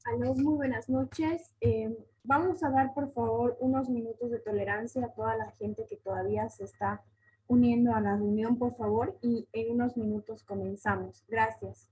Aló, muy buenas noches. Vamos a dar, por favor, unos minutos de tolerancia a toda la gente que todavía se está uniendo a la reunión, por favor, y en unos minutos comenzamos. Gracias.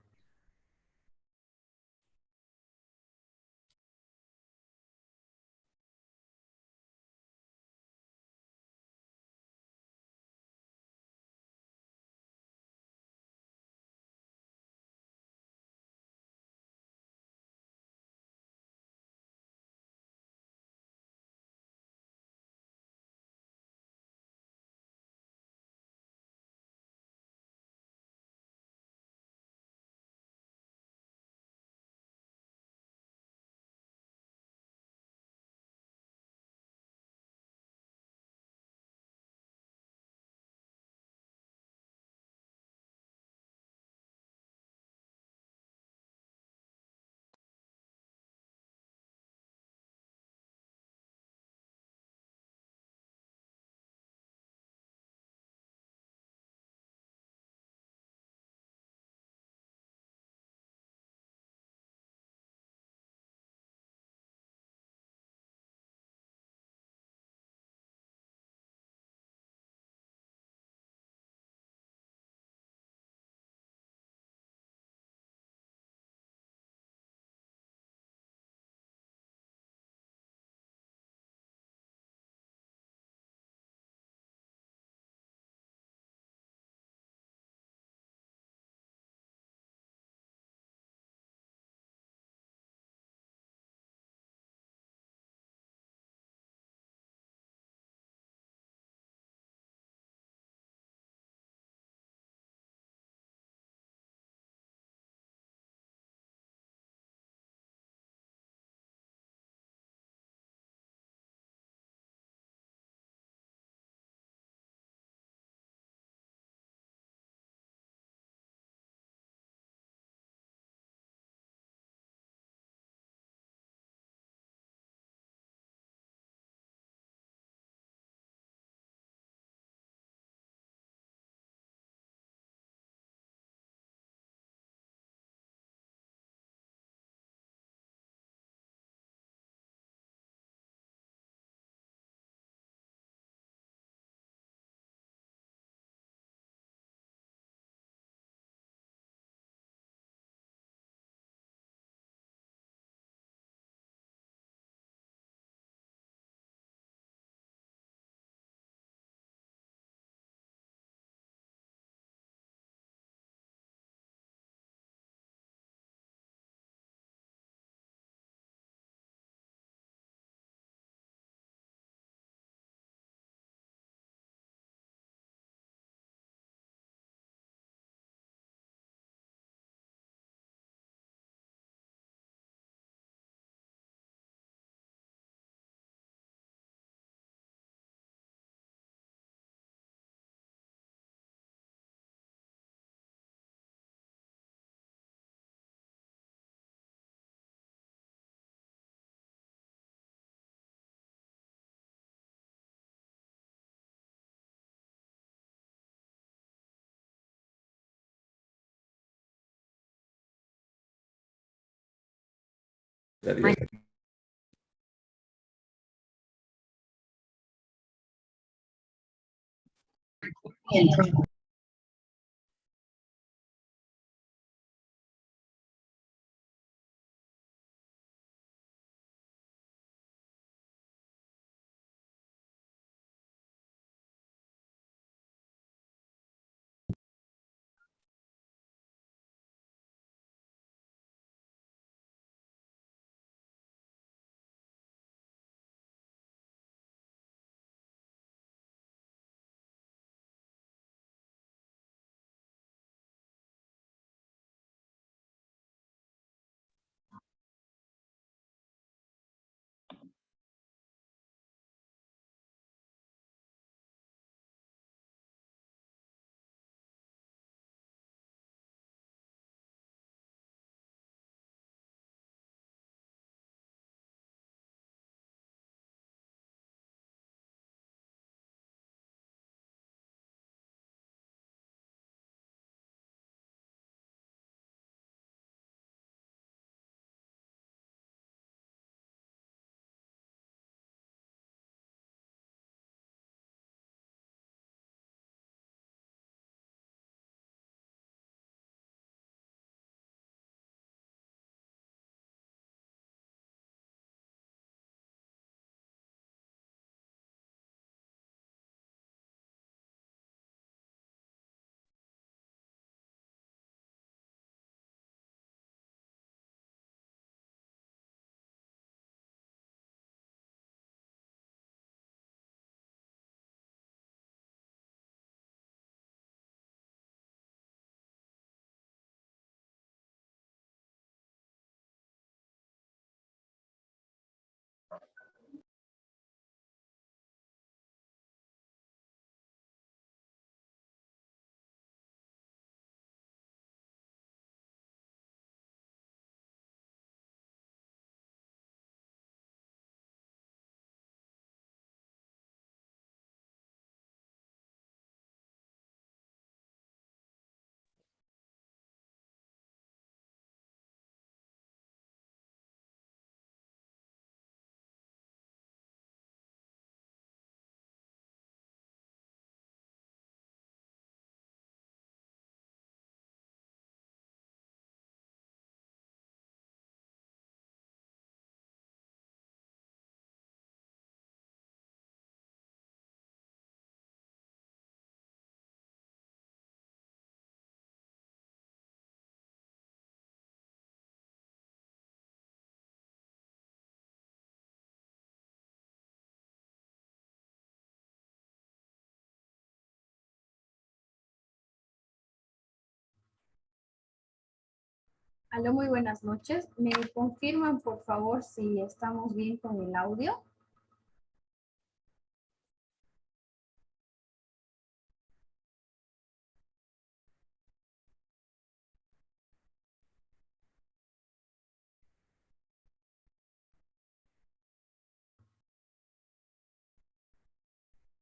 Aló, muy buenas noches. ¿Me confirman, por favor, si estamos bien con el audio?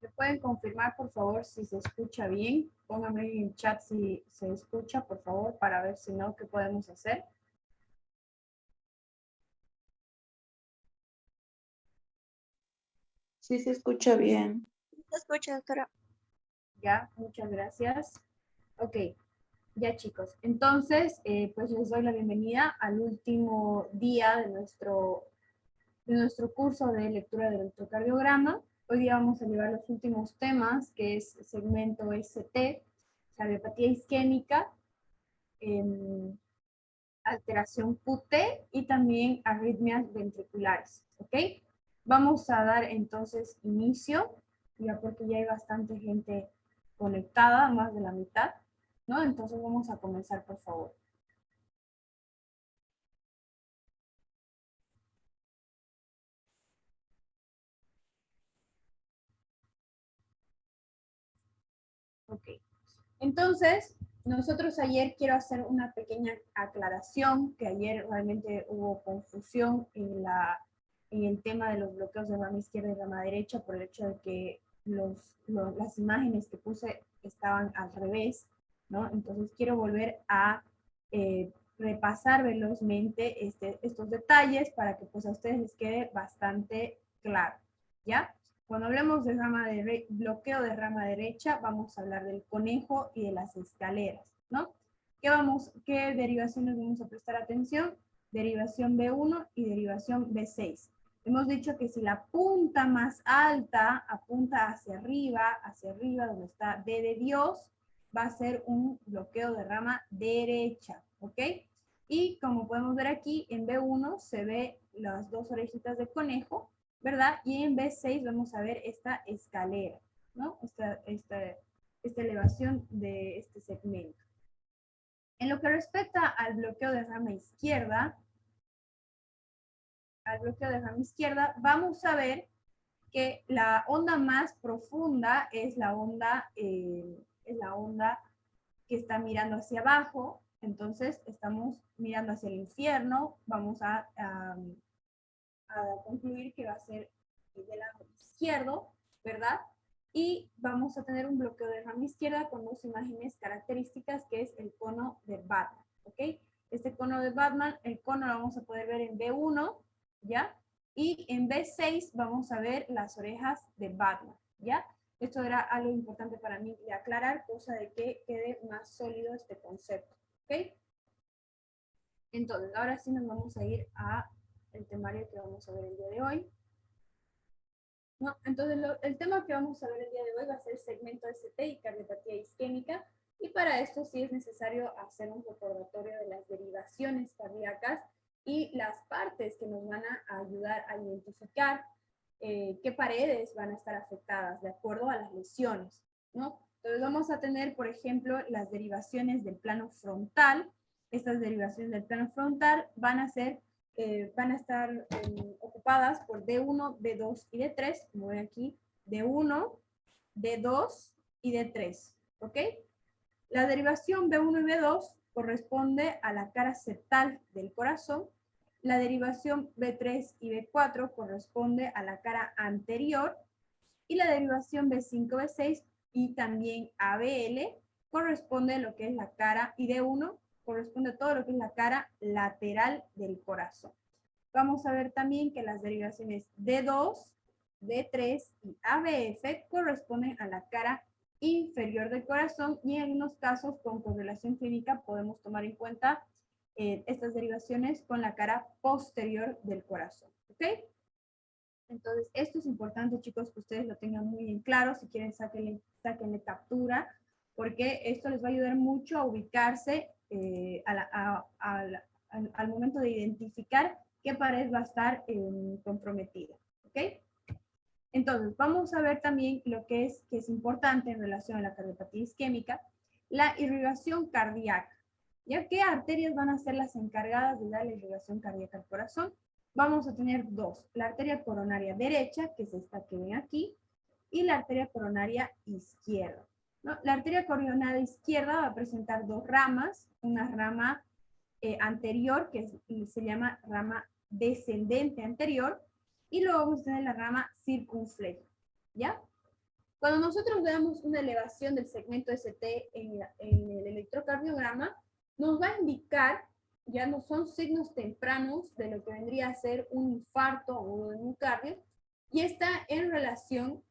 ¿Me pueden confirmar, por favor, si se escucha bien? Pónganme en el chat si se escucha, por favor, para ver si no, qué podemos hacer. Sí, se escucha bien. Se escucha, doctora. Ya, muchas gracias. Ok, ya chicos. Entonces, pues les doy la bienvenida al último día de nuestro curso de lectura del electrocardiograma. Hoy día vamos a llevar los últimos temas, que es segmento ST, cardiopatía isquémica, alteración QT y también arritmias ventriculares, ¿ok? Vamos a dar entonces inicio, ya porque ya hay bastante gente conectada, más de la mitad, ¿no? Entonces vamos a comenzar, por favor. Ok. Entonces, nosotros ayer quiero hacer una pequeña aclaración, que ayer realmente hubo confusión en el tema de los bloqueos de rama izquierda y rama derecha por el hecho de que las imágenes que puse estaban al revés, ¿no? Entonces quiero volver a repasar velozmente estos detalles para que pues a ustedes les quede bastante claro, ¿ya? Cuando hablemos de bloqueo de rama derecha, vamos a hablar del conejo y de las escaleras, ¿no? ¿Qué derivaciones vamos a prestar atención? Derivación B1 y derivación B6. Hemos dicho que si la punta más alta apunta hacia arriba donde está D de Dios, va a ser un bloqueo de rama derecha, ¿ok? Y como podemos ver aquí, en B1 se ve las dos orejitas de conejo, ¿verdad? Y en B6 vamos a ver esta escalera, ¿no? Esta elevación de este segmento. En lo que respecta al bloqueo de rama izquierda, vamos a ver que la onda más profunda es la onda que está mirando hacia abajo. Entonces estamos mirando hacia el infierno. Vamos a concluir que va a ser del lado izquierdo, ¿verdad? Y vamos a tener un bloqueo de rama izquierda con dos imágenes características, que es el cono de Batman, ¿ok? Este cono de Batman, el cono lo vamos a poder ver en B1, ¿ya? Y en B6 vamos a ver las orejas de Batman, ¿ya? Esto era algo importante para mí de aclarar, cosa de que quede más sólido este concepto, ¿ok? Entonces, ahora sí nos vamos a ir a el temario que vamos a ver el día de hoy. ¿No? Entonces, el tema que vamos a ver el día de hoy va a ser segmento ST y cardiopatía isquémica, y para esto sí es necesario hacer un recordatorio de las derivaciones cardíacas y las partes que nos van a ayudar a identificar qué paredes van a estar afectadas de acuerdo a las lesiones, ¿no? Entonces vamos a tener, por ejemplo, las derivaciones del plano frontal. Estas derivaciones del plano frontal van a estar ocupadas por D1, D2 y D3, como ven aquí, D1, D2 y D3, ¿ok? La derivación B1 y B2 corresponde a la cara septal del corazón. La derivación B3 y B4 corresponde a la cara anterior. Y la derivación B5, B6 y también ABL corresponde a lo que es la cara, y D1 corresponde a todo lo que es la cara lateral del corazón. Vamos a ver también que las derivaciones D2, D3 y ABF corresponden a la cara inferior del corazón, y en algunos casos con correlación clínica podemos tomar en cuenta estas derivaciones con la cara posterior del corazón. ¿Ok? Entonces, esto es importante, chicos, que ustedes lo tengan muy en claro. Si quieren, sáquenle captura, porque esto les va a ayudar mucho a ubicarse al momento de identificar qué pared va a estar comprometida. ¿Ok? Entonces, vamos a ver también lo que es importante en relación a la cardiopatía isquémica, la irrigación cardíaca. ¿Ya qué arterias van a ser las encargadas de darle irrigación cardíaca al corazón? Vamos a tener dos, la arteria coronaria derecha, que es esta que ven aquí, y la arteria coronaria izquierda, ¿no? La arteria coronaria izquierda va a presentar dos ramas, una rama anterior, que se llama rama descendente anterior, y luego vamos a tener la rama circunfleja, ¿ya? Cuando nosotros veamos una elevación del segmento ST en el electrocardiograma, nos va a indicar, ya no son signos tempranos de lo que vendría a ser un infarto o un miocardio, y está en relación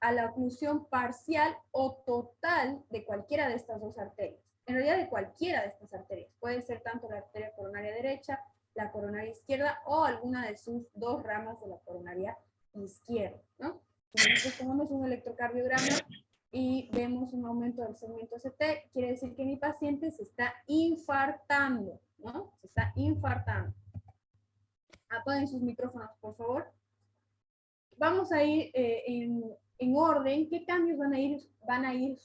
a la oclusión parcial o total de cualquiera de estas dos arterias. En realidad de cualquiera de estas arterias. Puede ser tanto la arteria coronaria derecha, la coronaria izquierda o alguna de sus dos ramas de la coronaria izquierda, ¿no? Si nosotros tomamos un electrocardiograma y vemos un aumento del segmento ST, quiere decir que mi paciente se está infartando, ¿no? Se está infartando. Apaguen sus micrófonos, por favor. Vamos a ir en orden, qué cambios van a ir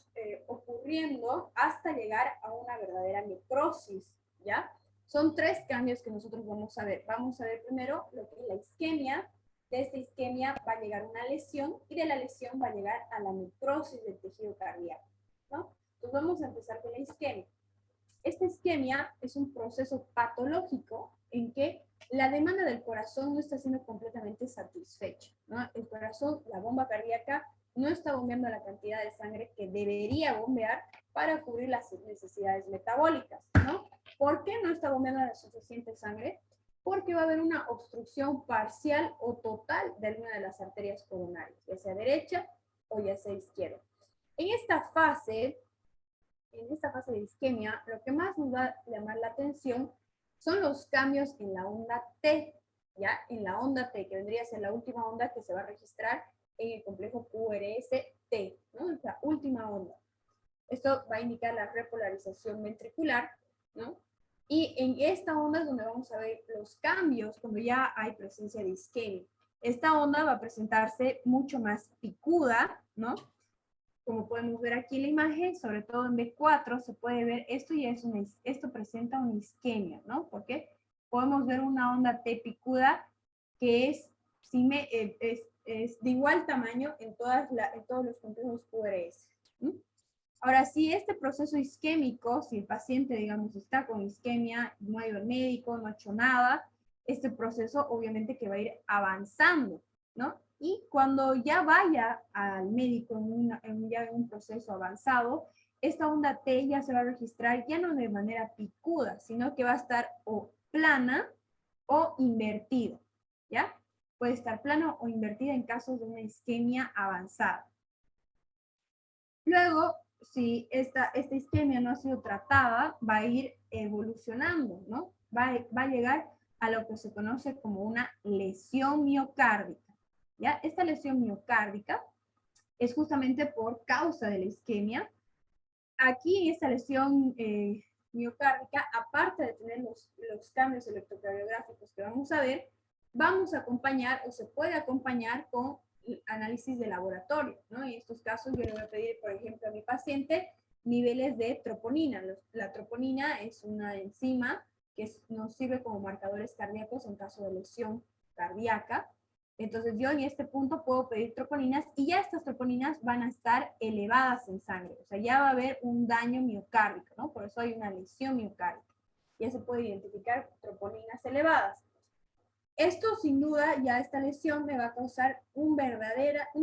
ocurriendo hasta llegar a una verdadera necrosis, ¿ya? Son tres cambios que nosotros vamos a ver. Vamos a ver primero lo que es la isquemia. De esta isquemia va a llegar una lesión y de la lesión va a llegar a la necrosis del tejido cardíaco, ¿no? Entonces vamos a empezar con la isquemia. Esta isquemia es un proceso patológico en que la demanda del corazón no está siendo completamente satisfecha, ¿no? El corazón, la bomba cardíaca, no está bombeando la cantidad de sangre que debería bombear para cubrir las necesidades metabólicas, ¿no? ¿Por qué no está bombeando la suficiente sangre? Porque va a haber una obstrucción parcial o total de alguna de las arterias coronarias, ya sea derecha o ya sea izquierda. En esta fase de isquemia, lo que más nos va a llamar la atención son los cambios en la onda T, ¿ya? En la onda T, que vendría a ser la última onda que se va a registrar en el complejo QRS-T, ¿no? Es la última onda. Esto va a indicar la repolarización ventricular, ¿no? Y en esta onda es donde vamos a ver los cambios cuando ya hay presencia de isquemia. Esta onda va a presentarse mucho más picuda, ¿no? Como podemos ver aquí en la imagen, sobre todo en B4, se puede ver, esto presenta una isquemia, ¿no? Porque podemos ver una onda T picuda que es de igual tamaño en todos los complejos QRS. ¿Mm? Ahora, si este proceso isquémico, si el paciente, digamos, está con isquemia, no ha ido al médico, no ha hecho nada, este proceso obviamente que va a ir avanzando, ¿no? Y cuando ya vaya al médico ya en un proceso avanzado, esta onda T ya se va a registrar ya no de manera picuda, sino que va a estar o plana o invertida, ¿ya? Puede estar plana o invertida en casos de una isquemia avanzada. Luego, si esta isquemia no ha sido tratada, va a ir evolucionando, ¿no? Va a llegar a lo que se conoce como una lesión miocárdica, ¿ya? Esta lesión miocárdica es justamente por causa de la isquemia. Aquí en esta lesión miocárdica, aparte de tener los cambios electrocardiográficos que vamos a ver, vamos a acompañar o se puede acompañar con análisis de laboratorio, ¿no? En estos casos yo le voy a pedir, por ejemplo, a mi paciente niveles de troponina. La troponina es una enzima que nos sirve como marcadores cardíacos en caso de lesión cardíaca. Entonces yo en este punto puedo pedir troponinas y ya estas troponinas van a estar elevadas en sangre. O sea, ya va a haber un daño miocárdico, ¿no? Por eso hay una lesión miocárdica. Ya se puede identificar troponinas elevadas. Esto, sin duda, ya esta lesión me va a causar una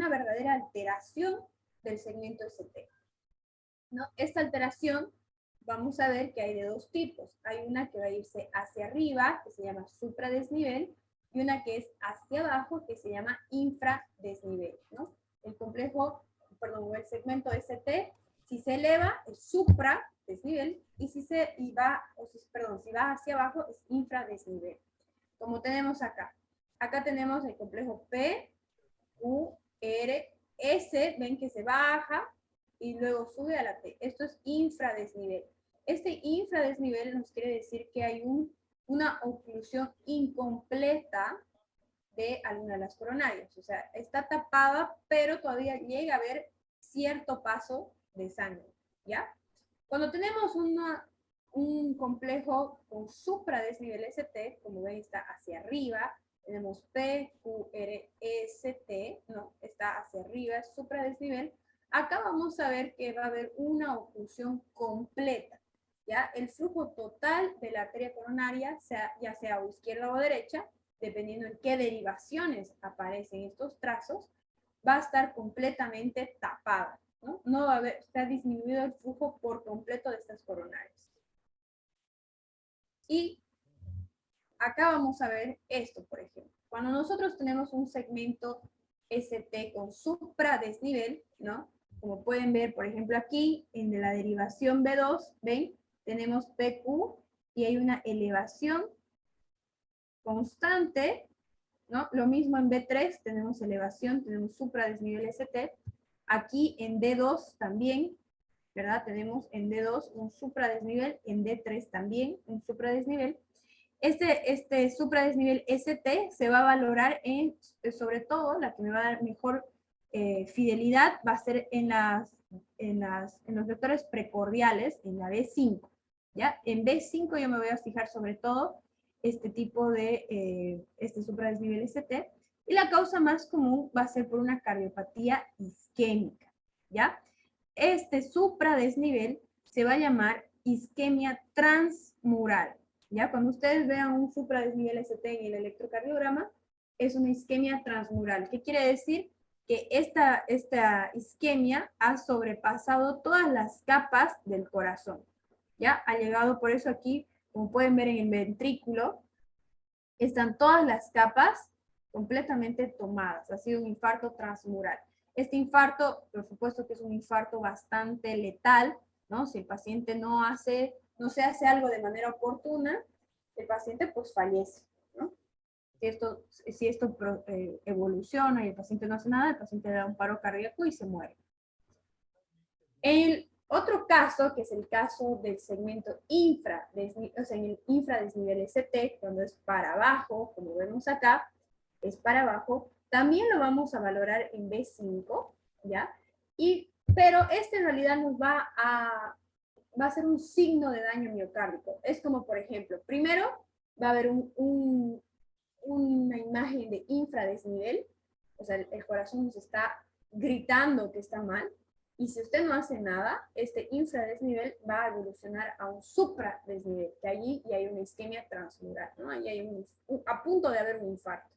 verdadera alteración del segmento ST, ¿no? Esta alteración, vamos a ver que hay de dos tipos. Hay una que va a irse hacia arriba, que se llama supradesnivel, y una que es hacia abajo, que se llama infradesnivel, ¿no? El segmento ST, si se eleva, es supradesnivel, y si va hacia abajo, es infradesnivel. Como tenemos acá. Acá tenemos el complejo P, Q, R, S, ven que se baja y luego sube a la T. Esto es infradesnivel. Este infradesnivel nos quiere decir que hay una oclusión incompleta de alguna de las coronarias. O sea, está tapada, pero todavía llega a haber cierto paso de sangre, ¿ya? Cuando tenemos un complejo con supradesnivel ST, como ven está hacia arriba, tenemos PQRST, ¿no? Está hacia arriba, es supradesnivel. Acá vamos a ver que va a haber una oclusión completa, ¿ya? El flujo total de la arteria coronaria, ya sea o izquierda o derecha, dependiendo en qué derivaciones aparecen estos trazos, va a estar completamente tapada, ¿no? No va a haber, está disminuido el flujo por completo de estas coronarias. Y acá vamos a ver esto, por ejemplo. Cuando nosotros tenemos un segmento ST con supradesnivel, ¿no? Como pueden ver, por ejemplo, aquí en la derivación B2, ¿ven? Tenemos PQ y hay una elevación constante, ¿no? Lo mismo en B3, tenemos elevación, tenemos supradesnivel ST. Aquí en D2 también, ¿verdad? Tenemos en D2 un supradesnivel, en D3 también un supradesnivel. Este supradesnivel ST se va a valorar sobre todo, la que me va a dar mejor fidelidad va a ser en los vectores precordiales, en la B5, ¿ya? En B5 yo me voy a fijar sobre todo este tipo de, este supradesnivel ST, y la causa más común va a ser por una cardiopatía isquémica, ¿ya? Este supradesnivel se va a llamar isquemia transmural, ¿ya? Cuando ustedes vean un supradesnivel ST en el electrocardiograma, es una isquemia transmural. ¿Qué quiere decir? Que esta isquemia ha sobrepasado todas las capas del corazón, ¿ya? Ha llegado, por eso aquí, como pueden ver en el ventrículo, están todas las capas completamente tomadas. Ha sido un infarto transmural. Este infarto, por supuesto que es un infarto bastante letal, ¿no? Si el paciente no se hace algo de manera oportuna, el paciente pues fallece, ¿no? Si esto evoluciona y el paciente no hace nada, el paciente le da un paro cardíaco y se muere. El otro caso, que es el caso del segmento o sea, en el infradesnivel ST, cuando es para abajo, como vemos acá, es para abajo, también lo vamos a valorar en B5, ¿ya? Pero este en realidad nos va a ser un signo de daño miocárdico. Es como, por ejemplo, primero va a haber una imagen de infradesnivel, o sea, el corazón nos está gritando que está mal, y si usted no hace nada, este infradesnivel va a evolucionar a un supradesnivel, que allí ya hay una isquemia transmural, ¿no? Ahí hay a punto de haber un infarto,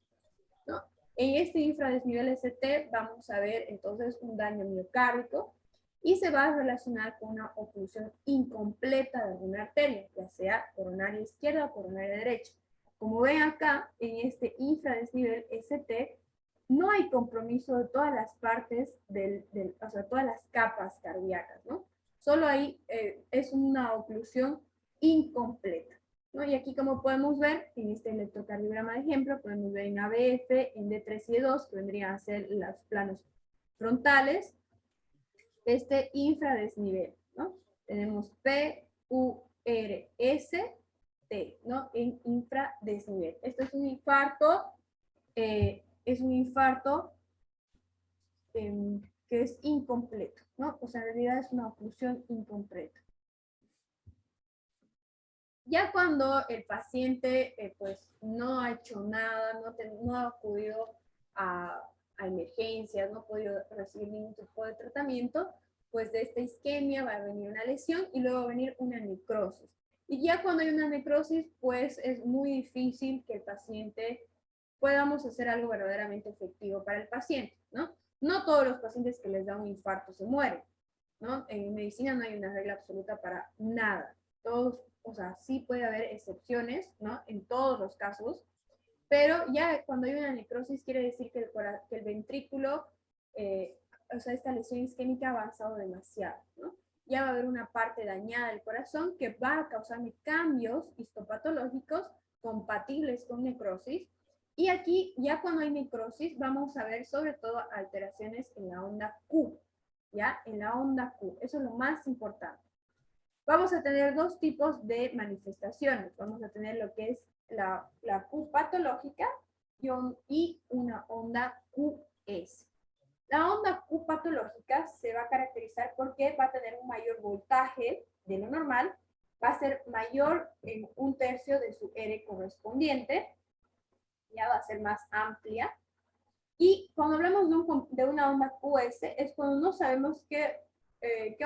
¿no? En este infradesnivel ST vamos a ver entonces un daño miocárdico y se va a relacionar con una oclusión incompleta de alguna arteria, ya sea coronaria izquierda o coronaria derecha. Como ven acá, en este infradesnivel ST, no hay compromiso de todas las partes, o sea, todas las capas cardíacas, ¿no? Solo ahí es una oclusión incompleta, ¿no? Y aquí, como podemos ver, en este electrocardiograma de ejemplo, podemos ver en ABF, en D3 y D2, que vendrían a ser los planos frontales, este infradesnivel, ¿no? Tenemos P, U, R, S, T, ¿no? En infradesnivel. Esto es un infarto que es incompleto, ¿no? O sea, en realidad es una oclusión incompleta. Ya cuando el paciente pues no ha hecho nada, no ha acudido a emergencias, no ha podido recibir ningún tipo de tratamiento, pues de esta isquemia va a venir una lesión y luego va a venir una necrosis. Y ya cuando hay una necrosis, pues es muy difícil que el paciente podamos hacer algo verdaderamente efectivo para el paciente, ¿no? No todos los pacientes que les da un infarto se mueren, ¿no? En medicina no hay una regla absoluta para nada. Todos, o sea, sí puede haber excepciones, ¿no? En todos los casos, pero ya cuando hay una necrosis quiere decir que el ventrículo, o sea, esta lesión isquémica ha avanzado demasiado, ¿no? Ya va a haber una parte dañada del corazón que va a causarme cambios histopatológicos compatibles con necrosis. Y aquí, ya cuando hay necrosis, vamos a ver sobre todo alteraciones en la onda Q, ¿ya? En la onda Q. Eso es lo más importante. Vamos a tener dos tipos de manifestaciones. Vamos a tener lo que es la Q patológica y una onda QS. La onda Q patológica se va a caracterizar porque va a tener un mayor voltaje de lo normal va a ser mayor en 1/3 de su R correspondiente, ya va a ser más amplia. Y cuando hablamos de una onda QS es cuando no sabemos qué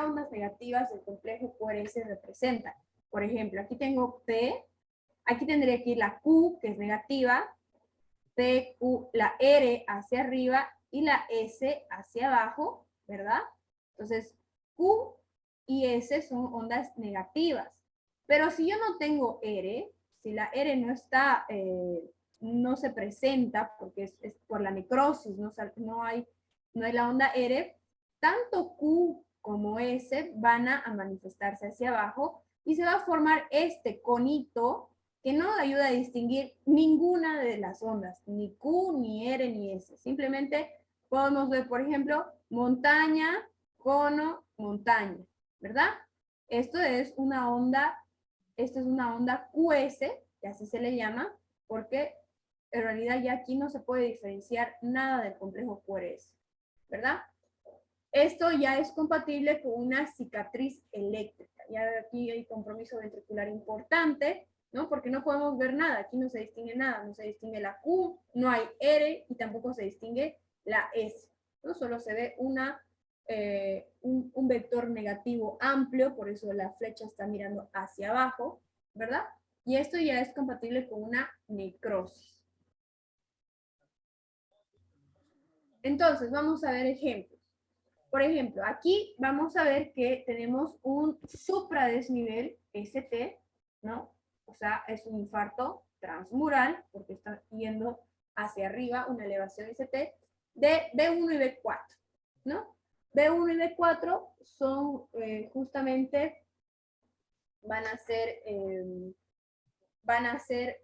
ondas negativas del complejo QRS representan. Por ejemplo, aquí tengo P, aquí tendría que ir la Q, que es negativa, P, Q, la R hacia arriba y la S hacia abajo, ¿verdad? Entonces, Q y S son ondas negativas. Pero si yo no tengo R, si la R no está, no se presenta porque es por la necrosis, no hay la onda R, tanto Q como S van a manifestarse hacia abajo y se va a formar este conito que no ayuda a distinguir ninguna de las ondas, ni Q, ni R, ni S. Simplemente podemos ver, por ejemplo, montaña, cono, montaña, ¿verdad? Esto es una onda QS, que así se le llama, porque en realidad ya aquí no se puede diferenciar nada del complejo QRS, ¿verdad? Esto ya es compatible con una cicatriz eléctrica. Ya aquí hay compromiso ventricular importante, ¿no? Porque no podemos ver nada, aquí no se distingue nada, no se distingue la Q, no hay R y tampoco se distingue la S, ¿no? Solo se ve un vector negativo amplio, por eso la flecha está mirando hacia abajo, ¿verdad? Y esto ya es compatible con una necrosis. Entonces, vamos a ver ejemplos. Por ejemplo, aquí vamos a ver que tenemos un supradesnivel ST, ¿no? O sea, es un infarto transmural, porque está yendo hacia arriba, una elevación ST, de B1 y B4, ¿no? B1 y B4 son justamente, van a ser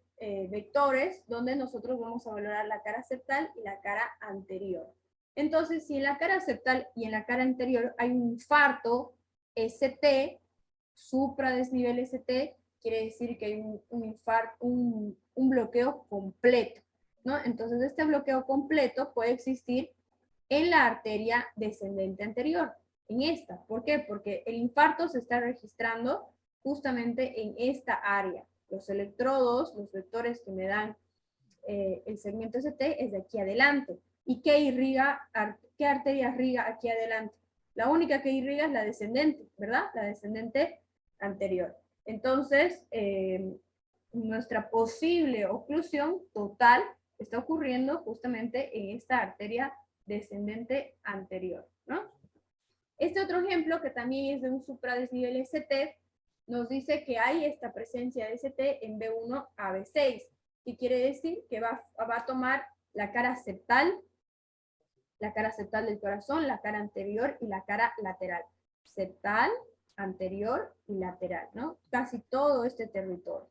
vectores donde nosotros vamos a valorar la cara septal y la cara anterior. Entonces, si en la cara septal y en la cara anterior hay un infarto ST, supradesnivel ST, quiere decir que hay un bloqueo completo, ¿no? Entonces, este bloqueo completo puede existir en la arteria descendente anterior, en esta. ¿Por qué? Porque el infarto se está registrando justamente en esta área. Los electrodos, los vectores que me dan el segmento ST es de aquí adelante. ¿Y qué arteria irriga aquí adelante? La única que irriga es la descendente, ¿verdad? La descendente anterior. Entonces, nuestra posible oclusión total está ocurriendo justamente en esta arteria descendente anterior, ¿no? Este otro ejemplo, que también es de un supradesnivel ST, nos dice que hay esta presencia de ST en B1 a B6, que quiere decir que va a tomar la cara septal del corazón, la cara anterior y la cara lateral. Septal, anterior y lateral, ¿no? Casi todo este territorio.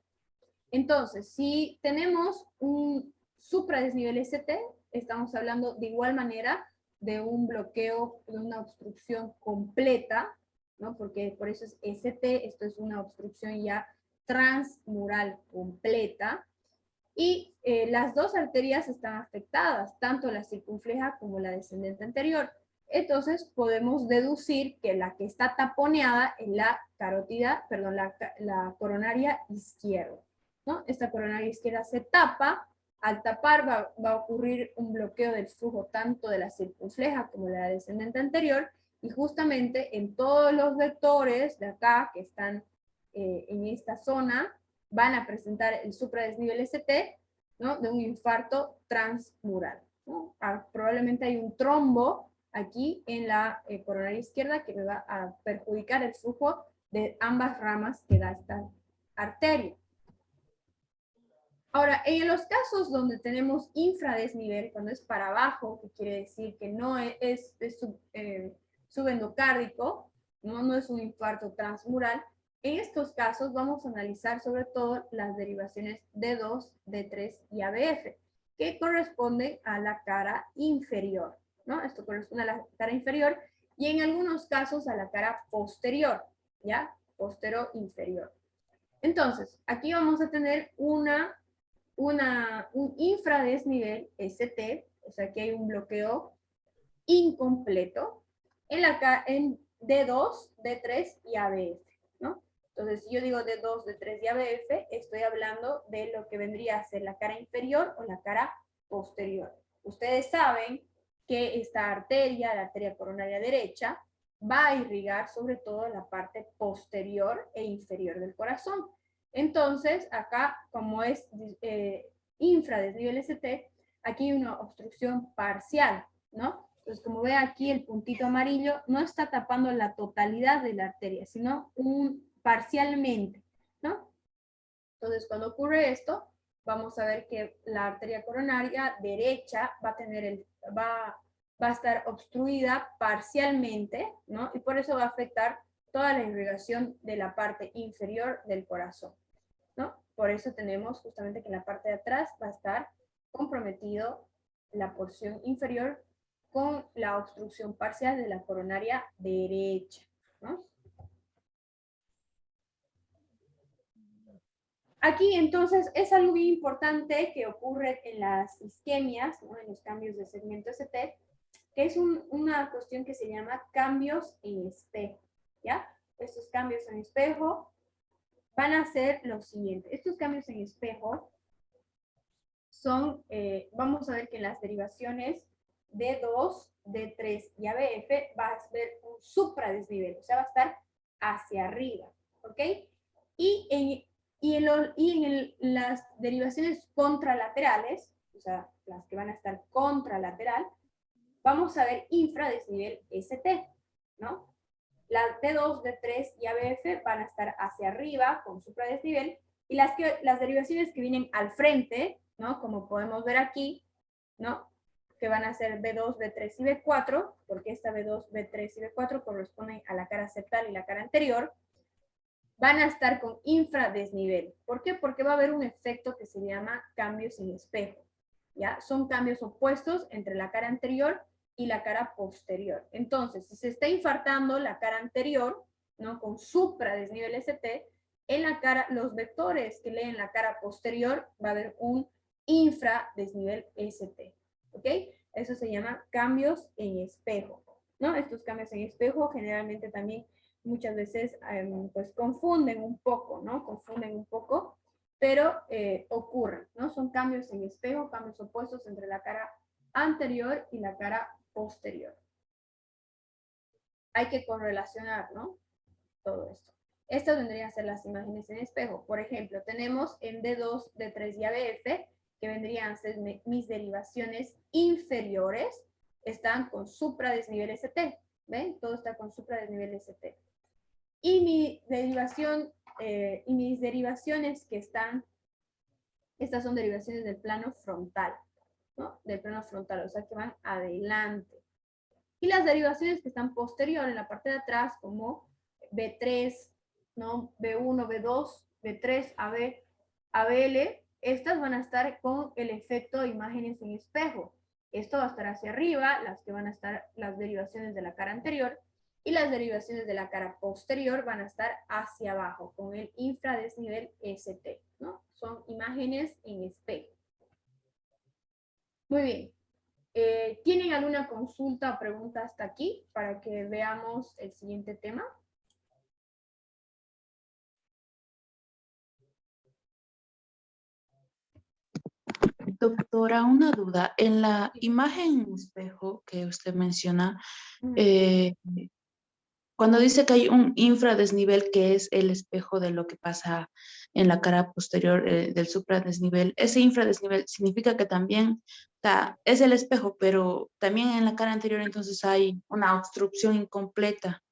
Entonces, si tenemos un supradesnivel ST, estamos hablando de igual manera de un bloqueo, de una obstrucción completa, ¿no? Porque por eso es ST, esto es una obstrucción ya transmural completa, y las dos arterias están afectadas, tanto la circunfleja como la descendente anterior. Entonces podemos deducir que la que está taponeada es la carótida, perdón, la coronaria izquierda, ¿no? Esta coronaria izquierda se tapa, al tapar va a ocurrir un bloqueo del flujo tanto de la circunfleja como de la descendente anterior, y justamente en todos los vectores de acá que están en esta zona, van a presentar el supradesnivel ST, ¿no? De un infarto transmural, ¿no? Probablemente hay un trombo aquí en la coronaria izquierda que me va a perjudicar el flujo de ambas ramas que da esta arteria. Ahora, en los casos donde tenemos infradesnivel, cuando es para abajo, que quiere decir que no es subendocárdico, no es un infarto transmural, en estos casos vamos a analizar sobre todo las derivaciones D2, D3 y ABF, que corresponden a la cara inferior, ¿no? Esto corresponde a la cara inferior y en algunos casos a la cara posterior, ¿ya? Postero-inferior. Entonces, aquí vamos a tener un infradesnivel ST, o sea que hay un bloqueo incompleto en D2, D3 y ABF, ¿no? Entonces, si yo digo D2, D3 y ABF, estoy hablando de lo que vendría a ser la cara inferior o la cara posterior. Ustedes saben que esta arteria, la arteria coronaria derecha, va a irrigar sobre todo la parte posterior e inferior del corazón. Entonces, acá, como es infradesnivel ST, aquí hay una obstrucción parcial, ¿no? Entonces, como ve aquí, el puntito amarillo no está tapando la totalidad de la arteria, sino parcialmente, ¿no? Entonces, cuando ocurre esto, vamos a ver que la arteria coronaria derecha va a estar obstruida parcialmente, ¿no? Y por eso va a afectar toda la irrigación de la parte inferior del corazón, ¿no? Por eso tenemos justamente que en la parte de atrás va a estar comprometido la porción inferior con la obstrucción parcial de la coronaria derecha, ¿no? Aquí entonces es algo bien importante que ocurre en las isquemias, ¿no? En los cambios de segmento ST, que es una cuestión que se llama cambios en espejo, ¿ya? Estos cambios en espejo van a ser los siguientes. Estos cambios en espejo son, vamos a ver que en las derivaciones D2, D3 y ABF va a ver un supradesnivel, o sea, va a estar hacia arriba, ¿ok? Y en las derivaciones contralaterales, o sea, las que van a estar contralateral, vamos a ver infradesnivel ST, ¿no? Las D2, D3 y ABF van a estar hacia arriba con supradesnivel, y las derivaciones que vienen al frente, ¿no? Como podemos ver aquí, ¿no? Que van a ser B2, B3 y B4, porque esta B2, B3 y B4 corresponden a la cara septal y la cara anterior, van a estar con infradesnivel. ¿Por qué? Porque va a haber un efecto que se llama cambios en espejo, ¿ya? Son cambios opuestos entre la cara anterior y la cara posterior. Entonces, si se está infartando la cara anterior, ¿no? Con supradesnivel ST, en la cara, los vectores que leen la cara posterior, va a haber un infradesnivel ST, ¿ok? Eso se llama cambios en espejo, ¿no? Estos cambios en espejo generalmente también muchas veces pues confunden un poco, ¿no? Confunden un poco, pero ocurren, ¿no? Son cambios en espejo, cambios opuestos entre la cara anterior y la cara posterior. Hay que correlacionar, ¿no? Todo esto. Estas vendrían a ser las imágenes en espejo. Por ejemplo, tenemos en D2, D3 y ABF, que vendrían a ser mis derivaciones inferiores, están con supradesnivel ST. ¿Ven? Todo está con supradesnivel ST. Y mi derivación, y mis derivaciones que están, estas son derivaciones del plano frontal, ¿no? Del plano frontal, o sea que van adelante. Y las derivaciones que están posterior en la parte de atrás, como B3, ¿no? B1, B2, B3, AB, ABL, estas van a estar con el efecto de imágenes en espejo. Esto va a estar hacia arriba, las que van a estar las derivaciones de la cara anterior, y las derivaciones de la cara posterior van a estar hacia abajo, con el infradesnivel ST, ¿no? Son imágenes en espejo. Muy bien. ¿Tienen alguna consulta o pregunta hasta aquí para que veamos el siguiente tema? Doctora, una duda. En la imagen en espejo que usted menciona, cuando dice que hay un infradesnivel, que es el espejo de lo que pasa en la cara posterior del supradesnivel, ese infradesnivel significa que también es el espejo, pero también en la cara anterior entonces hay una obstrucción incompleta.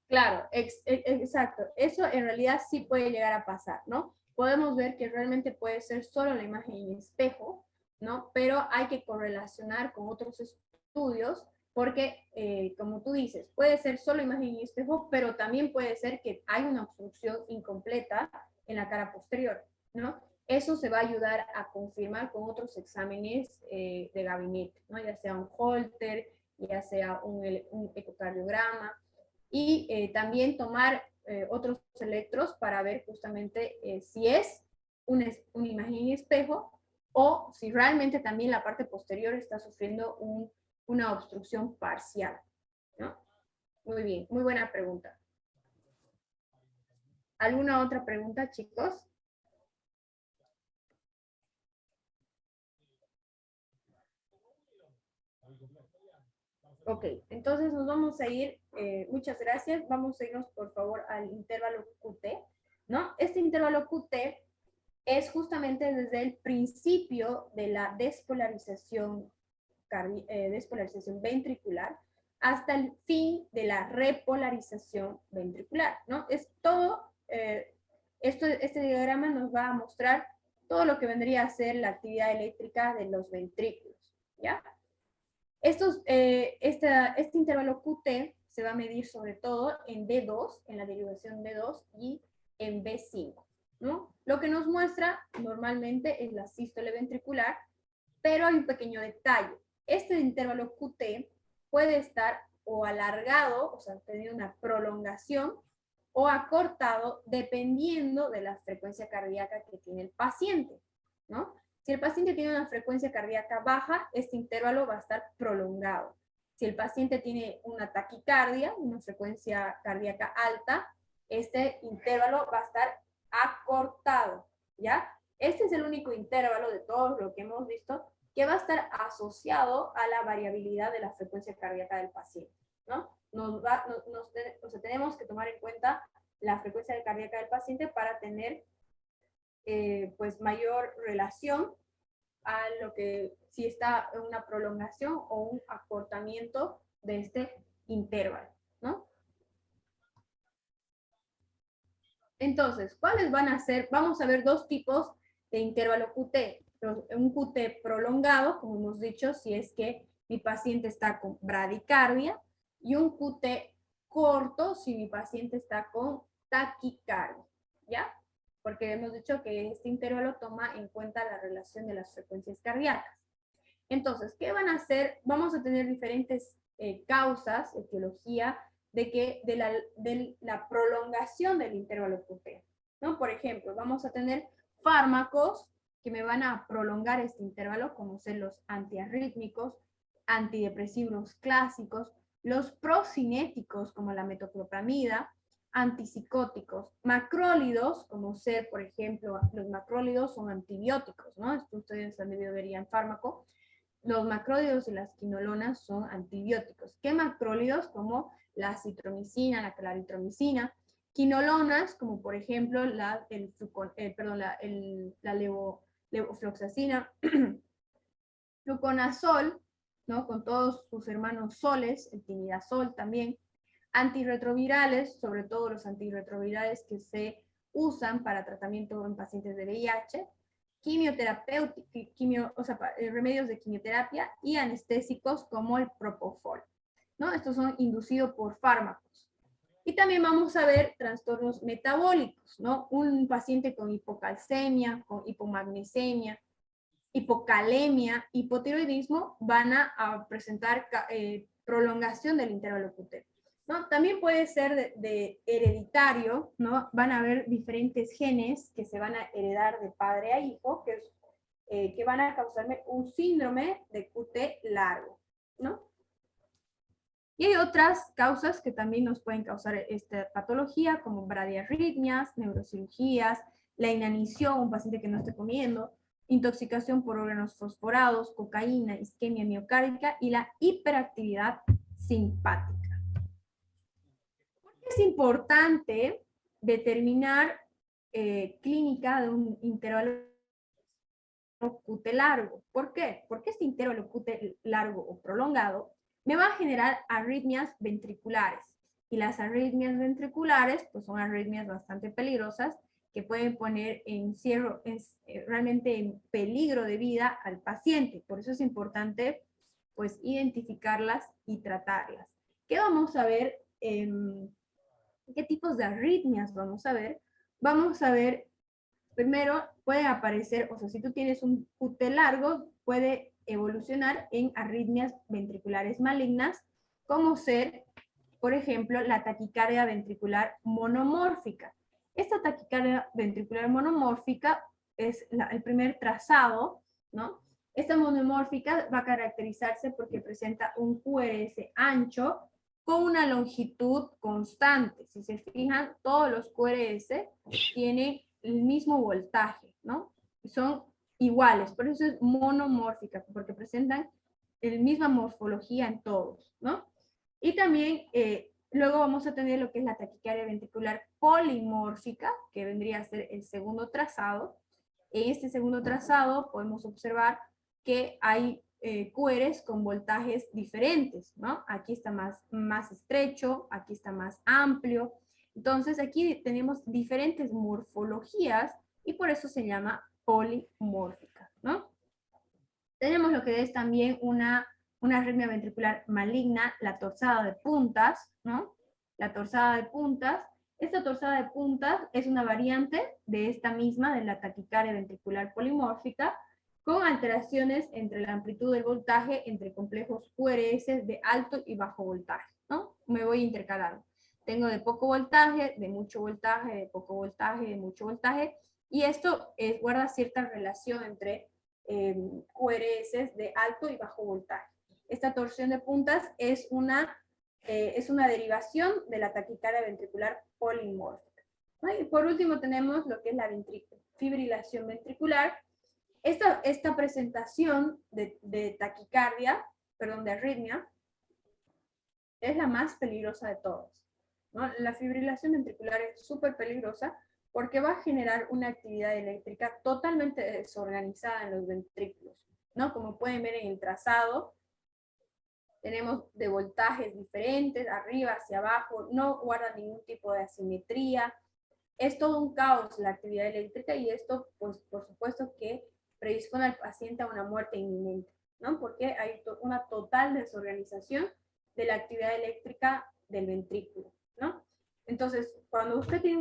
Claro, exacto. Eso en realidad sí puede llegar a pasar, ¿no? Podemos ver que realmente puede ser solo la imagen en espejo, ¿no? Pero hay que correlacionar con otros estudios porque, como tú dices, puede ser solo imagen en espejo, pero también puede ser que hay una obstrucción incompleta en la cara posterior, ¿no? Eso se va a ayudar a confirmar con otros exámenes de gabinete, ¿no? Ya sea un Holter, ya sea un ecocardiograma, y también tomar otros electros para ver justamente si es una imagen en espejo o si realmente también la parte posterior está sufriendo una obstrucción parcial, ¿no? Muy bien, muy buena pregunta. ¿Alguna otra pregunta, chicos? Ok, entonces nos vamos a ir, muchas gracias, vamos a irnos por favor al intervalo QT, ¿no? Este intervalo QT es justamente desde el principio de la despolarización ventricular hasta el fin de la repolarización ventricular, ¿no? Es todo, este diagrama nos va a mostrar todo lo que vendría a ser la actividad eléctrica de los ventrículos, ¿ya? Este intervalo QT se va a medir sobre todo en D2, en la derivación D2 y en B5, ¿no? Lo que nos muestra normalmente es la sístole ventricular, pero hay un pequeño detalle. Este intervalo QT puede estar o alargado, o sea, tener una prolongación, o acortado dependiendo de la frecuencia cardíaca que tiene el paciente, ¿no? Si el paciente tiene una frecuencia cardíaca baja, este intervalo va a estar prolongado. Si el paciente tiene una taquicardia, una frecuencia cardíaca alta, este intervalo va a estar acortado, ¿ya? Este es el único intervalo de todo lo que hemos visto que va a estar asociado a la variabilidad de la frecuencia cardíaca del paciente, ¿no? O sea, tenemos que tomar en cuenta la frecuencia cardíaca del paciente para tener pues mayor relación a lo que si está en una prolongación o un acortamiento de este intervalo, ¿no? Entonces, ¿cuáles van a ser? Vamos a ver dos tipos de intervalo QT. Un QT prolongado, como hemos dicho, si es que mi paciente está con bradicardia, y un QT corto si mi paciente está con taquicardia, ¿ya? Porque hemos dicho que este intervalo toma en cuenta la relación de las frecuencias cardíacas. Entonces, ¿qué van a hacer? Vamos a tener diferentes causas, etiología, de la prolongación del intervalo QT, ¿no? Por ejemplo, vamos a tener fármacos que me van a prolongar este intervalo, como ser los antiarrítmicos, antidepresivos clásicos, los procinéticos, como la metoclopramida, antipsicóticos, macrólidos, como ser, por ejemplo, los macrólidos son antibióticos, ¿no? Esto ustedes han debido ver ya en fármaco. Los macrólidos y las quinolonas son antibióticos. ¿Qué macrólidos? Como la citromicina, la claritromicina. Quinolonas, como por ejemplo la levofloxacina. Fluconazol, ¿no? Con todos sus hermanos soles, el timidazol también. Antirretrovirales, sobre todo los antirretrovirales que se usan para tratamiento en pacientes de VIH, remedios de quimioterapia y anestésicos como el propofol, ¿no? Estos son inducidos por fármacos. Y también vamos a ver trastornos metabólicos, ¿no? Un paciente con hipocalcemia, con hipomagnesemia, hipocalemia, hipotiroidismo van a presentar prolongación del intervalo QT, ¿no? También puede ser de hereditario, ¿no? Van a haber diferentes genes que se van a heredar de padre a hijo, que van a causarme un síndrome de QT largo, ¿no? Y hay otras causas que también nos pueden causar esta patología, como bradiarritmias, neurocirugías, la inanición, un paciente que no esté comiendo, intoxicación por órganos fosforados, cocaína, isquemia miocárdica y la hiperactividad simpática. ¿Por qué es importante determinar clínica de un intervalo QT largo? ¿Por qué? Porque este intervalo QT largo o prolongado me va a generar arritmias ventriculares. Y las arritmias ventriculares, pues son arritmias bastante peligrosas que pueden poner realmente en peligro de vida al paciente. Por eso es importante, pues, identificarlas y tratarlas. ¿Qué vamos a ver? ¿Qué tipos de arritmias vamos a ver? Vamos a ver, primero, puede aparecer, o sea, si tú tienes un QT largo, puede evolucionar en arritmias ventriculares malignas, como ser, por ejemplo, la taquicardia ventricular monomórfica. Esta taquicardia ventricular monomórfica es el primer trazado, ¿no? Esta monomórfica va a caracterizarse porque presenta un QRS ancho con una longitud constante. Si se fijan, todos los QRS tienen el mismo voltaje, ¿no? Son iguales, por eso es monomórfica, porque presentan la misma morfología en todos, ¿no? Y también luego vamos a tener lo que es la taquicardia ventricular polimórfica, que vendría a ser el segundo trazado. En este segundo trazado podemos observar que hay QRs con voltajes diferentes, ¿no? Aquí está más estrecho, aquí está más amplio. Entonces aquí tenemos diferentes morfologías y por eso se llama polimórfica, ¿no? Tenemos lo que es también una arritmia ventricular maligna, la torsada de puntas, ¿no? La torsada de puntas. Esta torsada de puntas es una variante de esta misma, de la taquicardia ventricular polimórfica, con alteraciones entre la amplitud del voltaje entre complejos QRS de alto y bajo voltaje, ¿no? Me voy intercalando. Tengo de poco voltaje, de mucho voltaje, de poco voltaje, de mucho voltaje, y esto guarda cierta relación entre QRS de alto y bajo voltaje. Esta torsión de puntas es una derivación de la taquicardia ventricular polimórfica, ¿no? Y por último tenemos lo que es la fibrilación ventricular. Esta presentación de taquicardia, perdón, de arritmia, es la más peligrosa de todas, ¿no? La fibrilación ventricular es súper peligrosa porque va a generar una actividad eléctrica totalmente desorganizada en los ventrículos, ¿no? Como pueden ver en el trazado, tenemos de voltajes diferentes, arriba hacia abajo, no guarda ningún tipo de asimetría. Es todo un caos la actividad eléctrica y esto, pues, por supuesto que predispone al paciente a una muerte inminente, ¿no? Porque hay una total desorganización de la actividad eléctrica del ventrículo, ¿no? Entonces, cuando usted tiene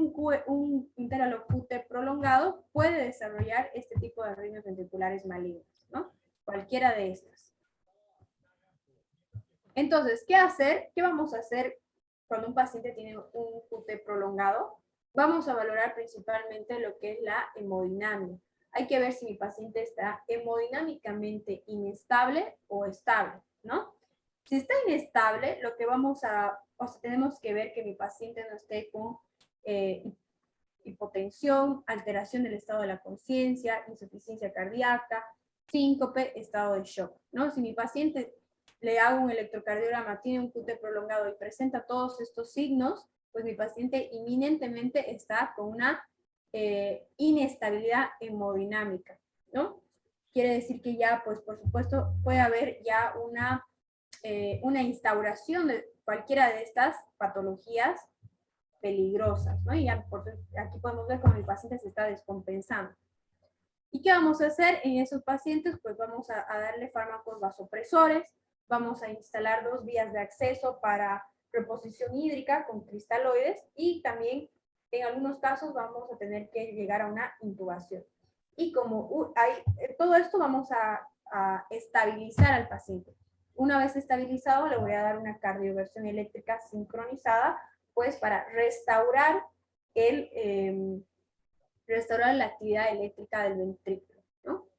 un intervalo QT prolongado, puede desarrollar este tipo de arritmias ventriculares malignas, ¿no? Cualquiera de estas. Entonces, ¿qué hacer? ¿Qué vamos a hacer cuando un paciente tiene un QT prolongado? Vamos a valorar principalmente lo que es la hemodinamia. Hay que ver si mi paciente está hemodinámicamente inestable o estable, ¿no? Si está inestable, lo que tenemos que ver que mi paciente no esté con hipotensión, alteración del estado de la conciencia, insuficiencia cardíaca, síncope, estado de shock, ¿no? Si mi paciente le hago un electrocardiograma, tiene un QT prolongado y presenta todos estos signos, pues mi paciente inminentemente está con una inestabilidad hemodinámica, ¿no? Quiere decir que ya, pues por supuesto, puede haber ya una instauración de cualquiera de estas patologías peligrosas, ¿no? Y ya, aquí podemos ver cómo el paciente se está descompensando. ¿Y qué vamos a hacer en esos pacientes? Pues vamos a darle fármacos vasopresores, vamos a instalar 2 vías de acceso para reposición hídrica con cristaloides y también en algunos casos vamos a tener que llegar a una intubación. Y como todo esto vamos a estabilizar al paciente. Una vez estabilizado le voy a dar una cardioversión eléctrica sincronizada, pues para restaurar la actividad eléctrica del ventrículo, ¿no?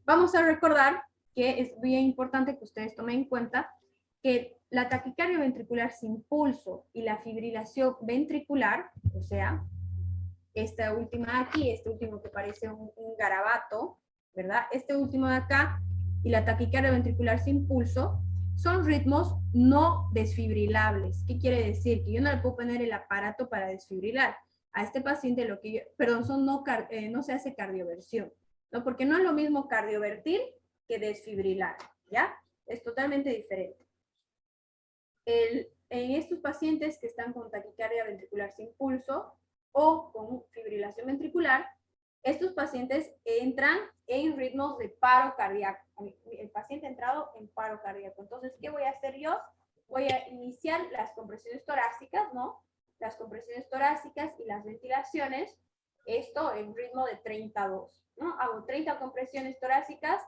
Vamos a recordar que es bien importante que ustedes tomen en cuenta que la taquicardia ventricular sin pulso y la fibrilación ventricular, o sea, esta última de aquí, este último que parece un garabato, ¿verdad? Este último de acá y la taquicardia ventricular sin pulso son ritmos no desfibrilables. ¿Qué quiere decir? Que yo no le puedo poner el aparato para desfibrilar. A este paciente no se hace cardioversión, ¿no? Porque no es lo mismo cardiovertir que desfibrilar, ¿ya? Es totalmente diferente. En estos pacientes que están con taquicardia ventricular sin pulso o con fibrilación ventricular, estos pacientes entran en ritmos de paro cardíaco. El paciente ha entrado en paro cardíaco. Entonces, ¿qué voy a hacer yo? Voy a iniciar las compresiones torácicas, ¿no? Las compresiones torácicas y las ventilaciones, esto en ritmo de 32, ¿no? Hago 30 compresiones torácicas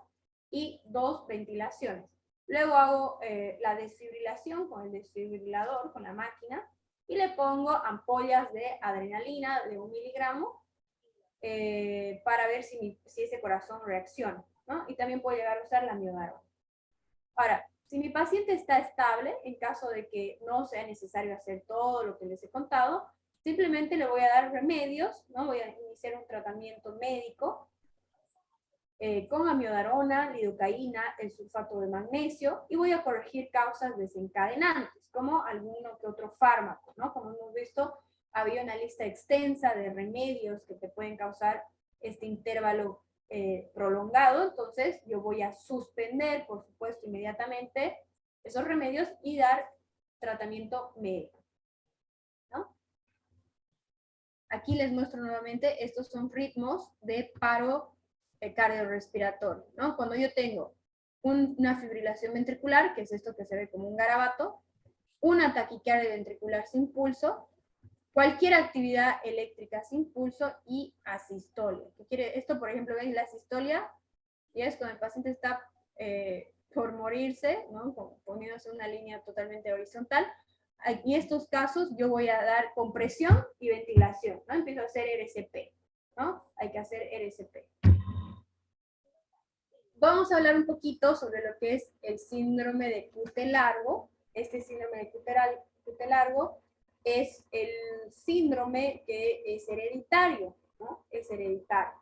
y 2 ventilaciones. Luego hago la desfibrilación con el desfibrilador, con la máquina, y le pongo ampollas de adrenalina de 1 miligramo para ver si ese corazón reacciona, ¿no? Y también puedo llegar a usar la miodarona. Ahora, Si mi paciente está estable, en caso de que no sea necesario hacer todo lo que les he contado, simplemente le voy a dar remedios, ¿no? Voy a iniciar un tratamiento médico con amiodarona, lidocaína, el sulfato de magnesio, y voy a corregir causas desencadenantes, como alguno que otro fármaco, ¿no? Como hemos visto, había una lista extensa de remedios que te pueden causar este intervalo prolongado, entonces yo voy a suspender, por supuesto, inmediatamente esos remedios y dar tratamiento médico, ¿no? Aquí les muestro nuevamente, estos son ritmos de paro cardiorrespiratorio, ¿no? Cuando yo tengo una fibrilación ventricular, que es esto que se ve como un garabato, una taquicardia ventricular sin pulso, cualquier actividad eléctrica sin pulso y asistolia. ¿Qué quiere? Esto, por ejemplo, ¿veis la asistolia? Y es cuando el paciente está por morirse, ¿no? Poniéndose una línea totalmente horizontal. En estos casos yo voy a dar compresión y ventilación, ¿no? Empiezo a hacer RCP, ¿no? Hay que hacer RCP. Vamos a hablar un poquito sobre lo que es el síndrome de QT largo. Este síndrome de QT largo es el síndrome que es hereditario, ¿no? Es hereditario.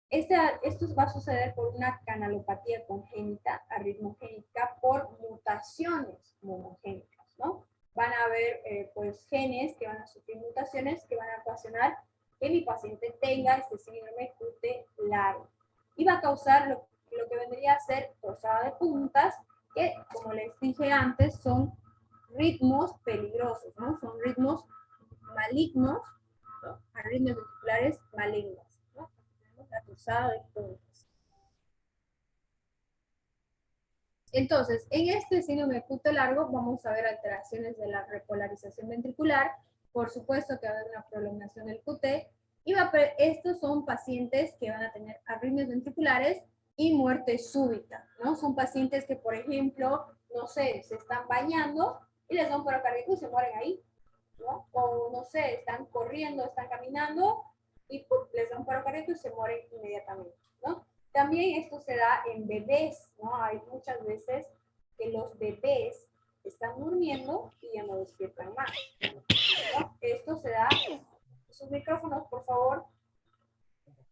Esto va a suceder por una canalopatía congénita, arritmogénica, por mutaciones monogénicas, ¿no? Van a haber, pues, genes que van a sufrir mutaciones que van a ocasionar que mi paciente tenga este síndrome QT largo. Y va a causar lo que vendría a ser cruzada de puntas, que, como les dije antes, son ritmos peligrosos, ¿no? Son ritmos malignos, ¿no? Arritmias ventriculares malignas. La cruzada de puntas. Entonces, en este síndrome de QT largo vamos a ver alteraciones de la repolarización ventricular, por supuesto que va a haber una prolongación del QT, y estos son pacientes que van a tener arritmias ventriculares y muerte súbita, ¿no? Son pacientes que, por ejemplo, no sé, se están bañando y les da un paro cardíaco y se mueren ahí, ¿no? O, no sé, están corriendo, están caminando y ¡pum!, les da un paro cardíaco y se mueren inmediatamente, ¿no? También esto se da en bebés, ¿no? Hay muchas veces que los bebés están durmiendo y ya no despiertan más, ¿no? Esto se da, sus micrófonos, por favor.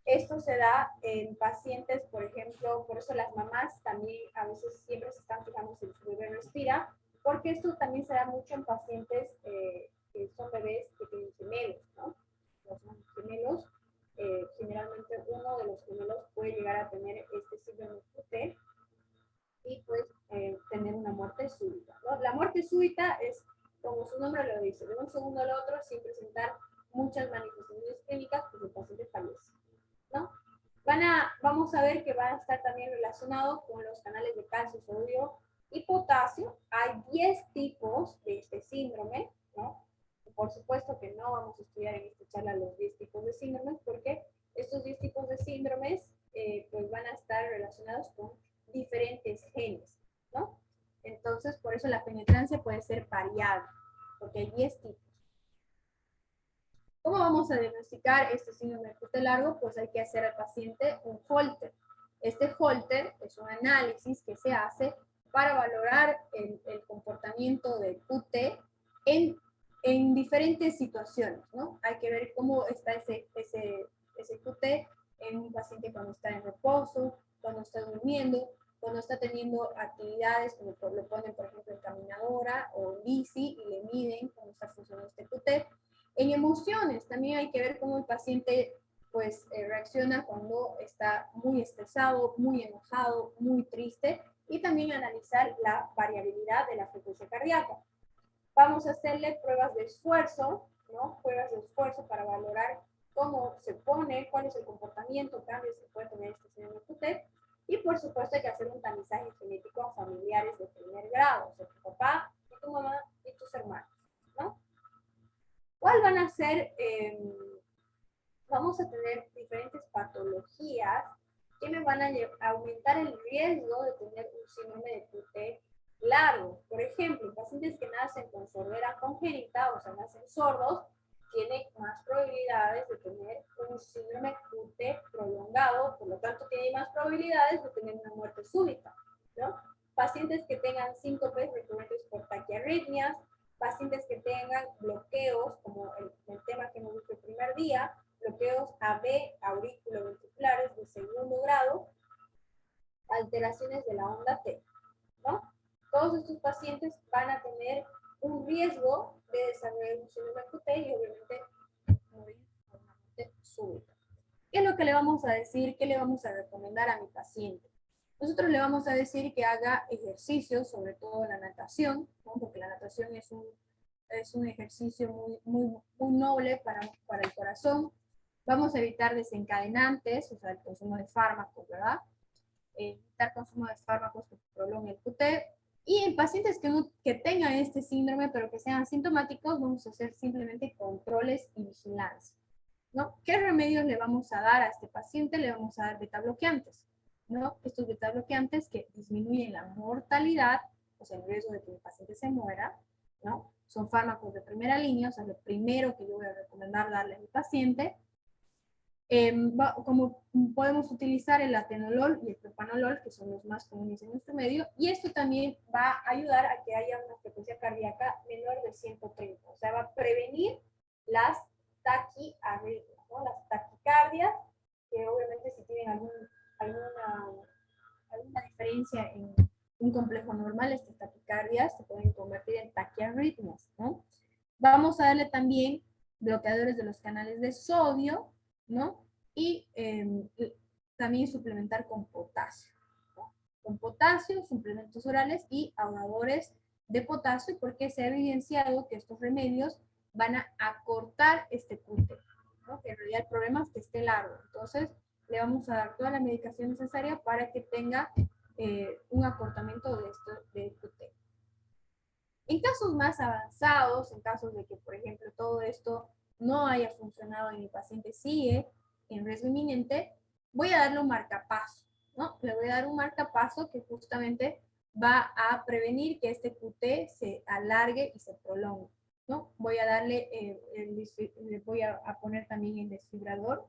Esto se da en pacientes, por ejemplo, por eso las mamás también a veces siempre se están fijando si su bebé respira, porque esto también se da mucho en pacientes que son bebés que tienen gemelos, ¿no? Los gemelos, generalmente uno de los gemelos puede llegar a tener este síndrome QT y pues tener una muerte súbita, ¿no? La muerte súbita es, como su nombre lo dice, de un segundo al otro, sin presentar muchas manifestaciones clínicas, pues el paciente fallece, ¿no? Vamos a ver que va a estar también relacionado con los canales de calcio, sodio y potasio. Hay 10 tipos de este síndrome, ¿no? Por supuesto que no vamos a estudiar en esta charla los 10 tipos de síndromes, porque estos 10 tipos de síndromes pues van a estar relacionados con diferentes genes, ¿no? Entonces, por eso la penetrancia puede ser variable, porque hay 10 tipos. ¿Cómo vamos a diagnosticar este síndrome de QT largo? Pues hay que hacer al paciente un Holter. Este Holter es un análisis que se hace para valorar el comportamiento del QT en diferentes situaciones, ¿no? Hay que ver cómo está ese QT en un paciente cuando está en reposo, cuando está durmiendo, cuando está teniendo actividades como lo ponen, por ejemplo, en caminadora o en bici y le miden cómo está funcionando este QT. En emociones, también hay que ver cómo el paciente pues reacciona cuando está muy estresado, muy enojado, muy triste, y también analizar la variabilidad de la frecuencia cardíaca. Vamos a hacerle pruebas de esfuerzo, ¿no? Pruebas de esfuerzo para valorar cómo se pone, cuál es el comportamiento, cambios que puede tener este síndrome QT, y por supuesto hay que hacer un tamizaje genético a familiares de primer grado, o sea, tu papá y tu mamá y tus hermanos, ¿no? ¿Cuál van a ser? Vamos a tener diferentes patologías que me van a aumentar el riesgo de tener un síndrome de QT largo. Por ejemplo, pacientes que nacen con sordera congénita, o sea, nacen sordos, tienen más probabilidades de tener un síndrome QT prolongado, por lo tanto tienen más probabilidades de tener una muerte súbita, ¿no? pacientes que tengan síncopes recurrentes por taquiarritmias, pacientes que tengan bloqueos, como el tema que hemos visto el primer día, bloqueos AB auriculoventriculares de segundo grado, alteraciones de la onda T, ¿no? Todos estos pacientes van a tener un riesgo de desarrollar un síndrome QT y obviamente morir por una muerte súbita. ¿Qué es lo que le vamos a decir? ¿Qué le vamos a recomendar a mi paciente? Nosotros le vamos a decir que haga ejercicios, sobre todo la natación, ¿no? Porque la natación es un ejercicio muy noble para el corazón. Vamos a evitar desencadenantes, o sea, el consumo de fármacos, ¿verdad? Evitar consumo de fármacos que prolonguen el QT. Y en pacientes que tengan este síndrome, pero que sean asintomáticos, vamos a hacer simplemente controles y vigilancia, ¿no? ¿Qué remedios le vamos a dar a este paciente? Le vamos a dar beta bloqueantes, ¿no? Estos beta bloqueantes que disminuyen la mortalidad, o sea, el riesgo de que el paciente se muera, ¿no? Son fármacos de primera línea, o sea, lo primero que yo voy a recomendar darle a mi paciente. Como podemos utilizar el atenolol y el propanolol, que son los más comunes en nuestro medio, y esto también va a ayudar a que haya una frecuencia cardíaca menor de 130, o sea, va a prevenir las taquiarritmias, ¿no? Las taquicardias, que obviamente si tienen alguna diferencia en un complejo normal, estas taquicardias se pueden convertir en taquiarritmias, ¿no? Vamos a darle también bloqueadores de los canales de sodio, ¿no? Y también suplementar con potasio, ¿no? Con potasio, suplementos orales y ahorradores de potasio, porque se ha evidenciado que estos remedios van a acortar este QT, ¿no? Que en realidad el problema es que esté largo. Entonces, le vamos a dar toda la medicación necesaria para que tenga un acortamiento de QT. En casos más avanzados, en casos de que, por ejemplo, todo esto no haya funcionado y mi paciente sigue en riesgo inminente, voy a darle un marcapaso, ¿no? Le voy a dar un marcapaso que justamente va a prevenir que este QT se alargue y se prolongue, ¿no? Voy a darle, voy a poner también el desfibrilador,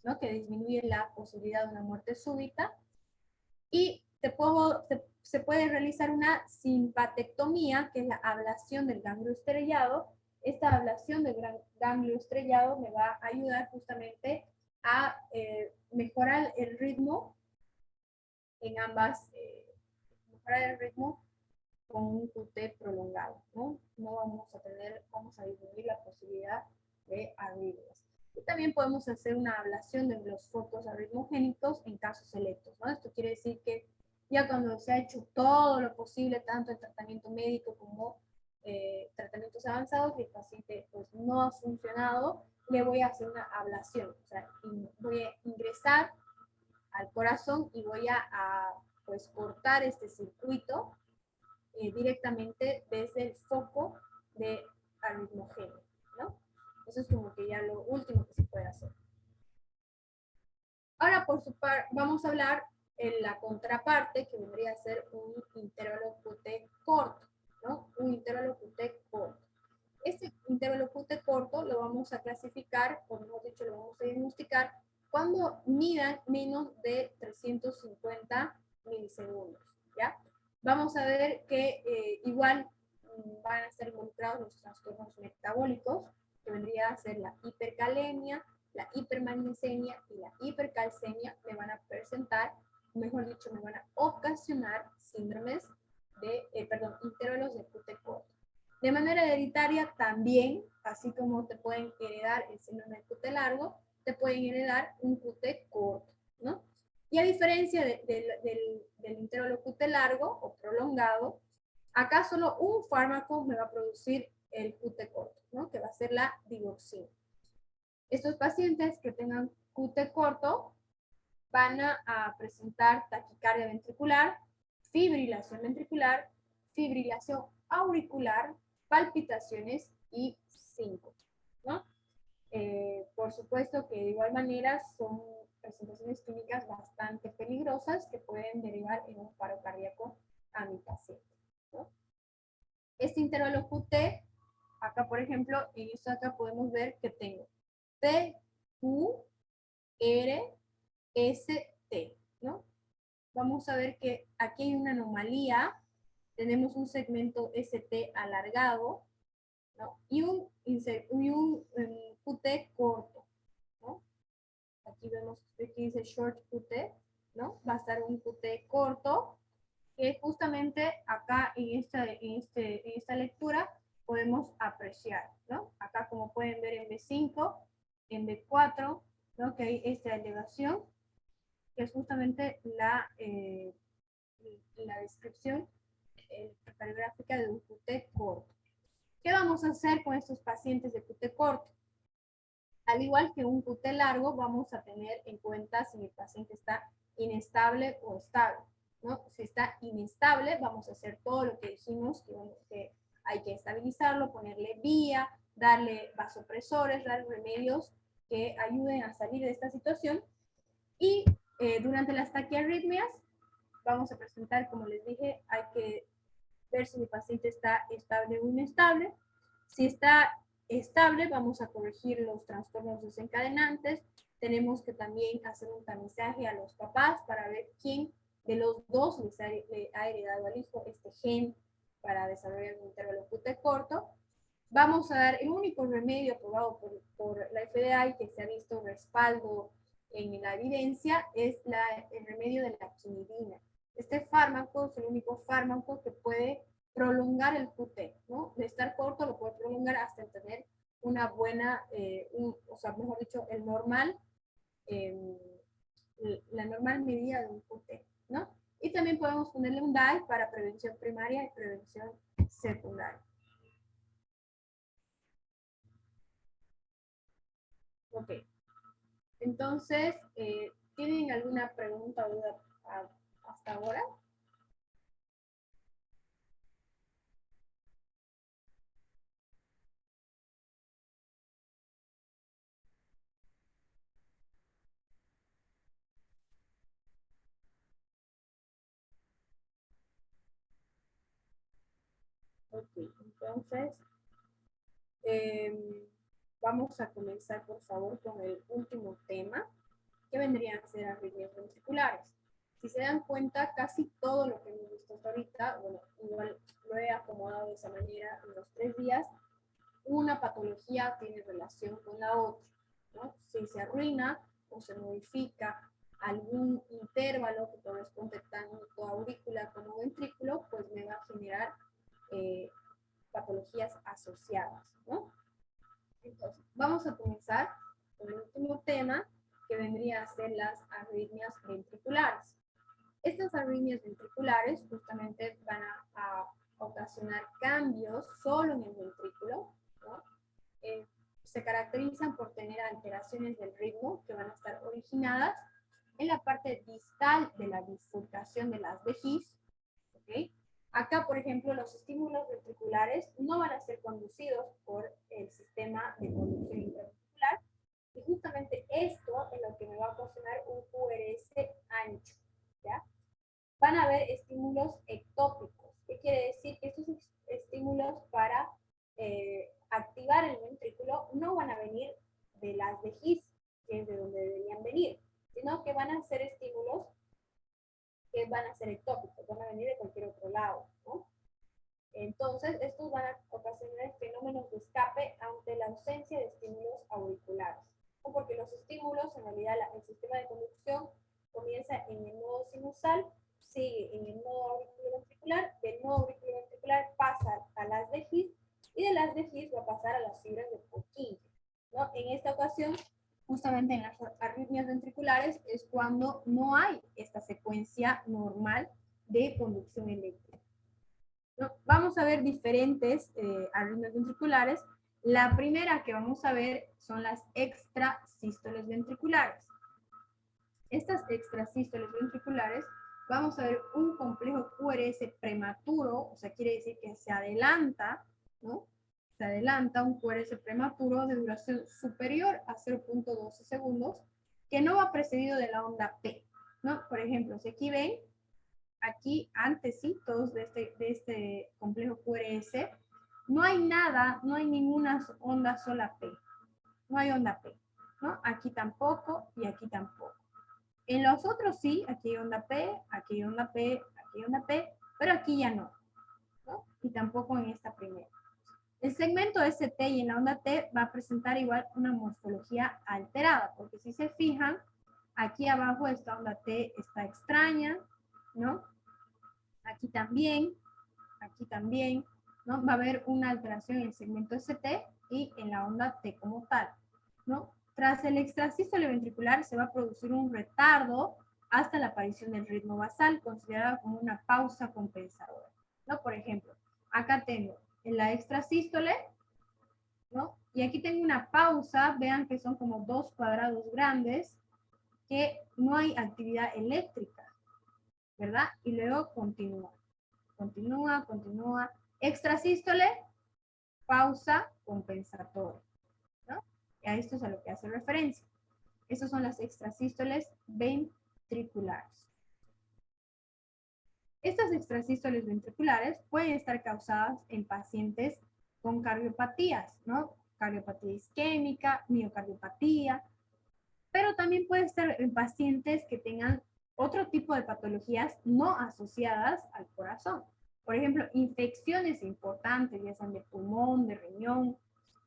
¿no? Que disminuye la posibilidad de una muerte súbita. Y se puede realizar una simpatectomía, que es la ablación del ganglio estrellado. Esta ablación del ganglio estrellado me va a ayudar justamente a mejorar el ritmo en ambas, mejorar el ritmo con un QT prolongado, ¿no? Vamos a disminuir la posibilidad de arritmias. Y también podemos hacer una ablación de los focos arritmogénicos en casos selectos, ¿no? Esto quiere decir que ya cuando se ha hecho todo lo posible, tanto en tratamiento médico como tratamientos avanzados, y el paciente pues no ha funcionado, le voy a hacer una ablación, o sea, voy a ingresar al corazón y voy a pues cortar este circuito directamente desde el foco de arritmogéneo, ¿no? Eso es como que ya lo último que se puede hacer. Ahora, por su parte, vamos a hablar en la contraparte, que vendría a ser un intervalo QT corto, ¿no? Un intervalo QT corto. Este intervalo QT corto lo vamos a clasificar, o mejor dicho, lo vamos a diagnosticar cuando midan menos de 350 milisegundos, ¿ya? Vamos a ver que igual van a estar involucrados los trastornos metabólicos, que vendría a ser la hipercalemia, la hipermagnesemia y la hipercalcemia. Me van a presentar, mejor dicho, me van a ocasionar síndromes de, intervalos de QT corto. De manera hereditaria también, así como te pueden heredar el síndrome de QT largo, te pueden heredar un QT corto, ¿no? Y a diferencia del intervalo QT largo o prolongado, acá solo un fármaco me va a producir el QT corto, ¿no? Que va a ser la digoxina. Estos pacientes que tengan QT corto van a presentar taquicardia ventricular, fibrilación auricular, palpitaciones y síncope, ¿no? Por supuesto que de igual manera son presentaciones clínicas bastante peligrosas que pueden derivar en un paro cardíaco a mi paciente, ¿no? Este intervalo QT, acá por ejemplo, en esto acá podemos ver que tengo T, Q, R, S, T, ¿no? vamos a ver que aquí hay una anomalía. Tenemos un segmento ST alargado, ¿no? Y un QT corto, ¿no? Aquí vemos que dice short QT, ¿no? Va a estar un QT corto, que justamente acá en esta lectura podemos apreciar, ¿no? Acá como pueden ver en B5, en B4, ¿no? Que hay esta elevación, que es justamente la descripción cardiográfica de un QT corto. ¿Qué vamos a hacer con estos pacientes de QT corto? Al igual que un QT largo, vamos a tener en cuenta si el paciente está inestable o estable, ¿no? Si está inestable, vamos a hacer todo lo que dijimos, que hay que estabilizarlo, ponerle vía, darle vasopresores, dar remedios que ayuden a salir de esta situación. Y durante las taquiarritmias, vamos a presentar, como les dije, hay que ver si el paciente está estable o inestable. Si está estable, vamos a corregir los trastornos desencadenantes. Tenemos que también hacer un tamizaje a los papás para ver quién de los dos le ha heredado al hijo este gen para desarrollar un intervalo QT corto. Vamos a dar el único remedio aprobado por la FDA y que se ha visto respaldo en la evidencia es el remedio de la quinidina. Este fármaco es el único fármaco que puede prolongar el QT, ¿no? De estar corto lo puede prolongar hasta tener una buena, o sea, mejor dicho, la normal medida de un QT, ¿no? Y también podemos ponerle un DAI para prevención primaria y prevención secundaria. Ok. Entonces, ¿tienen alguna pregunta o duda hasta ahora? Ok, entonces, vamos a comenzar, por favor, con el último tema, que vendrían a ser arritmias ventriculares. Si se dan cuenta, casi todo lo que hemos visto hasta ahorita, bueno, igual lo he acomodado de esa manera en los 3 días, una patología tiene relación con la otra, ¿no? Si se arruina o se modifica algún intervalo que corresponde tanto a aurícula como ventrículo, pues me va a generar patologías asociadas, ¿no? Entonces, vamos a comenzar con el último tema, que vendría a ser las arritmias ventriculares. Estas arritmias ventriculares justamente van a ocasionar cambios solo en el ventrículo, ¿no? Se caracterizan por tener alteraciones del ritmo que van a estar originadas en la parte distal de la bifurcación de las vejís, ¿ok? Acá, por ejemplo, los estímulos ventriculares no van a ser conducidos por el sistema de conducción intraventricular, y justamente esto es lo que me va a ocasionar un QRS ancho, ¿ya? Van a haber estímulos ectópicos. ¿Qué quiere decir? Que estos estímulos para activar el ventrículo no van a venir de las vejís, que es de donde deberían venir, sino que van a ser estímulos que van a ser ectópicos, van a venir de cualquier otro lado, ¿no? Entonces, estos van a ocasionar fenómenos de escape ante la ausencia de estímulos auriculares, o porque los estímulos, en realidad, el sistema de conducción comienza en el nodo sinusal, sigue en el nodo auriculoventricular, del nodo auriculoventricular pasa a las vejís, y de las vejís va a pasar a las fibras de Purkinje, ¿no? En esta ocasión, justamente en las arritmias ventriculares, es cuando no hay esta secuencia normal de conducción eléctrica. ¿No? Vamos a ver diferentes arritmias ventriculares. La primera que vamos a ver son las extrasístoles ventriculares. Estas extrasístoles ventriculares, vamos a ver un complejo QRS prematuro, o sea, quiere decir que se adelanta, ¿no? Se adelanta un QRS prematuro de duración superior a 0.12 segundos, que no va precedido de la onda P, ¿no? Por ejemplo, si aquí ven, aquí antecitos de este complejo QRS, no hay nada, no hay ninguna onda sola P, no hay onda P, ¿no? Aquí tampoco y aquí tampoco. En los otros sí, aquí hay onda P, aquí hay onda P, aquí hay onda P, pero aquí ya no, ¿no? Y tampoco en esta primera. El segmento ST y en la onda T va a presentar igual una morfología alterada, porque si se fijan, aquí abajo esta onda T está extraña, ¿no? Aquí también, ¿no? Va a haber una alteración en el segmento ST y en la onda T como tal, ¿no? Tras el extrasístole ventricular se va a producir un retardo hasta la aparición del ritmo basal, considerado como una pausa compensadora, ¿no? Por ejemplo, acá tengo en la extrasístole, ¿no? Y aquí tengo una pausa, vean que son como 2 cuadrados grandes, que no hay actividad eléctrica, ¿verdad? Y luego continúa. Continúa. Extrasístole, pausa compensatoria, ¿no? Y a esto es a lo que hace referencia. Esas son las extrasístoles ventriculares. Estas extrasístoles ventriculares pueden estar causadas en pacientes con cardiopatías, ¿no? Cardiopatía isquémica, miocardiopatía, pero también puede estar en pacientes que tengan otro tipo de patologías no asociadas al corazón. Por ejemplo, infecciones importantes, ya sean de pulmón, de riñón,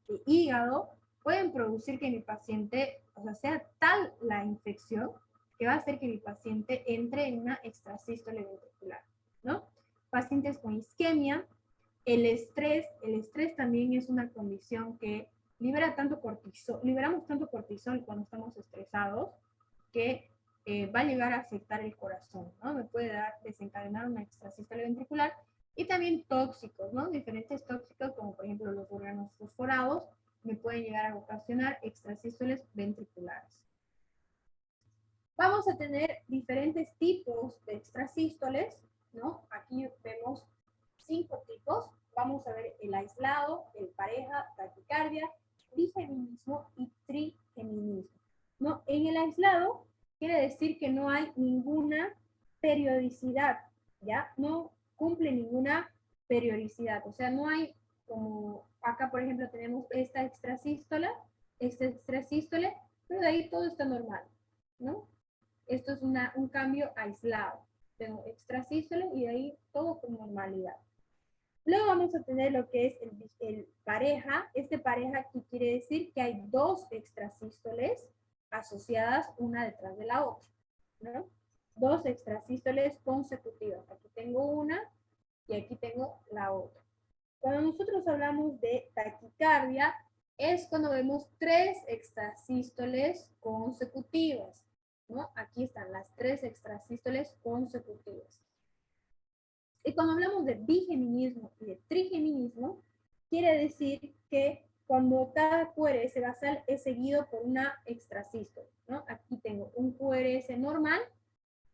de hígado, pueden producir que mi paciente, o sea, sea tal la infección que va a hacer que mi paciente entre en una extrasístole ventricular, ¿no? Pacientes con isquemia, el estrés también es una condición que liberamos tanto cortisol cuando estamos estresados que va a llegar a afectar el corazón, ¿no? Me puede desencadenar una extrasístole ventricular y también tóxicos, ¿no? Diferentes tóxicos como por ejemplo los órganos fosforados me pueden llegar a ocasionar extrasístoles ventriculares. Vamos a tener diferentes tipos de extrasístoles, ¿no? Aquí vemos 5 tipos. Vamos a ver el aislado, el pareja, taquicardia, bigeminismo y trigeminismo, ¿no? En el aislado quiere decir que no hay ninguna periodicidad, ¿ya? No cumple ninguna periodicidad, o sea, no hay como acá, por ejemplo, tenemos esta extrasístole, pero de ahí todo está normal, ¿no? Esto es un cambio aislado. Tengo extrasístole y de ahí todo con normalidad. Luego vamos a tener lo que es el pareja. Este pareja aquí quiere decir que hay 2 extrasístoles asociadas una detrás de la otra, ¿no? 2 extrasístoles consecutivas. Aquí tengo una y aquí tengo la otra. Cuando nosotros hablamos de taquicardia, es cuando vemos 3 extrasístoles consecutivas, ¿no? Aquí están las 3 extrasístoles consecutivas. Y cuando hablamos de bigeminismo y de trigeminismo, quiere decir que cuando cada QRS basal es seguido por una extrasístole, ¿no? Aquí tengo un QRS normal,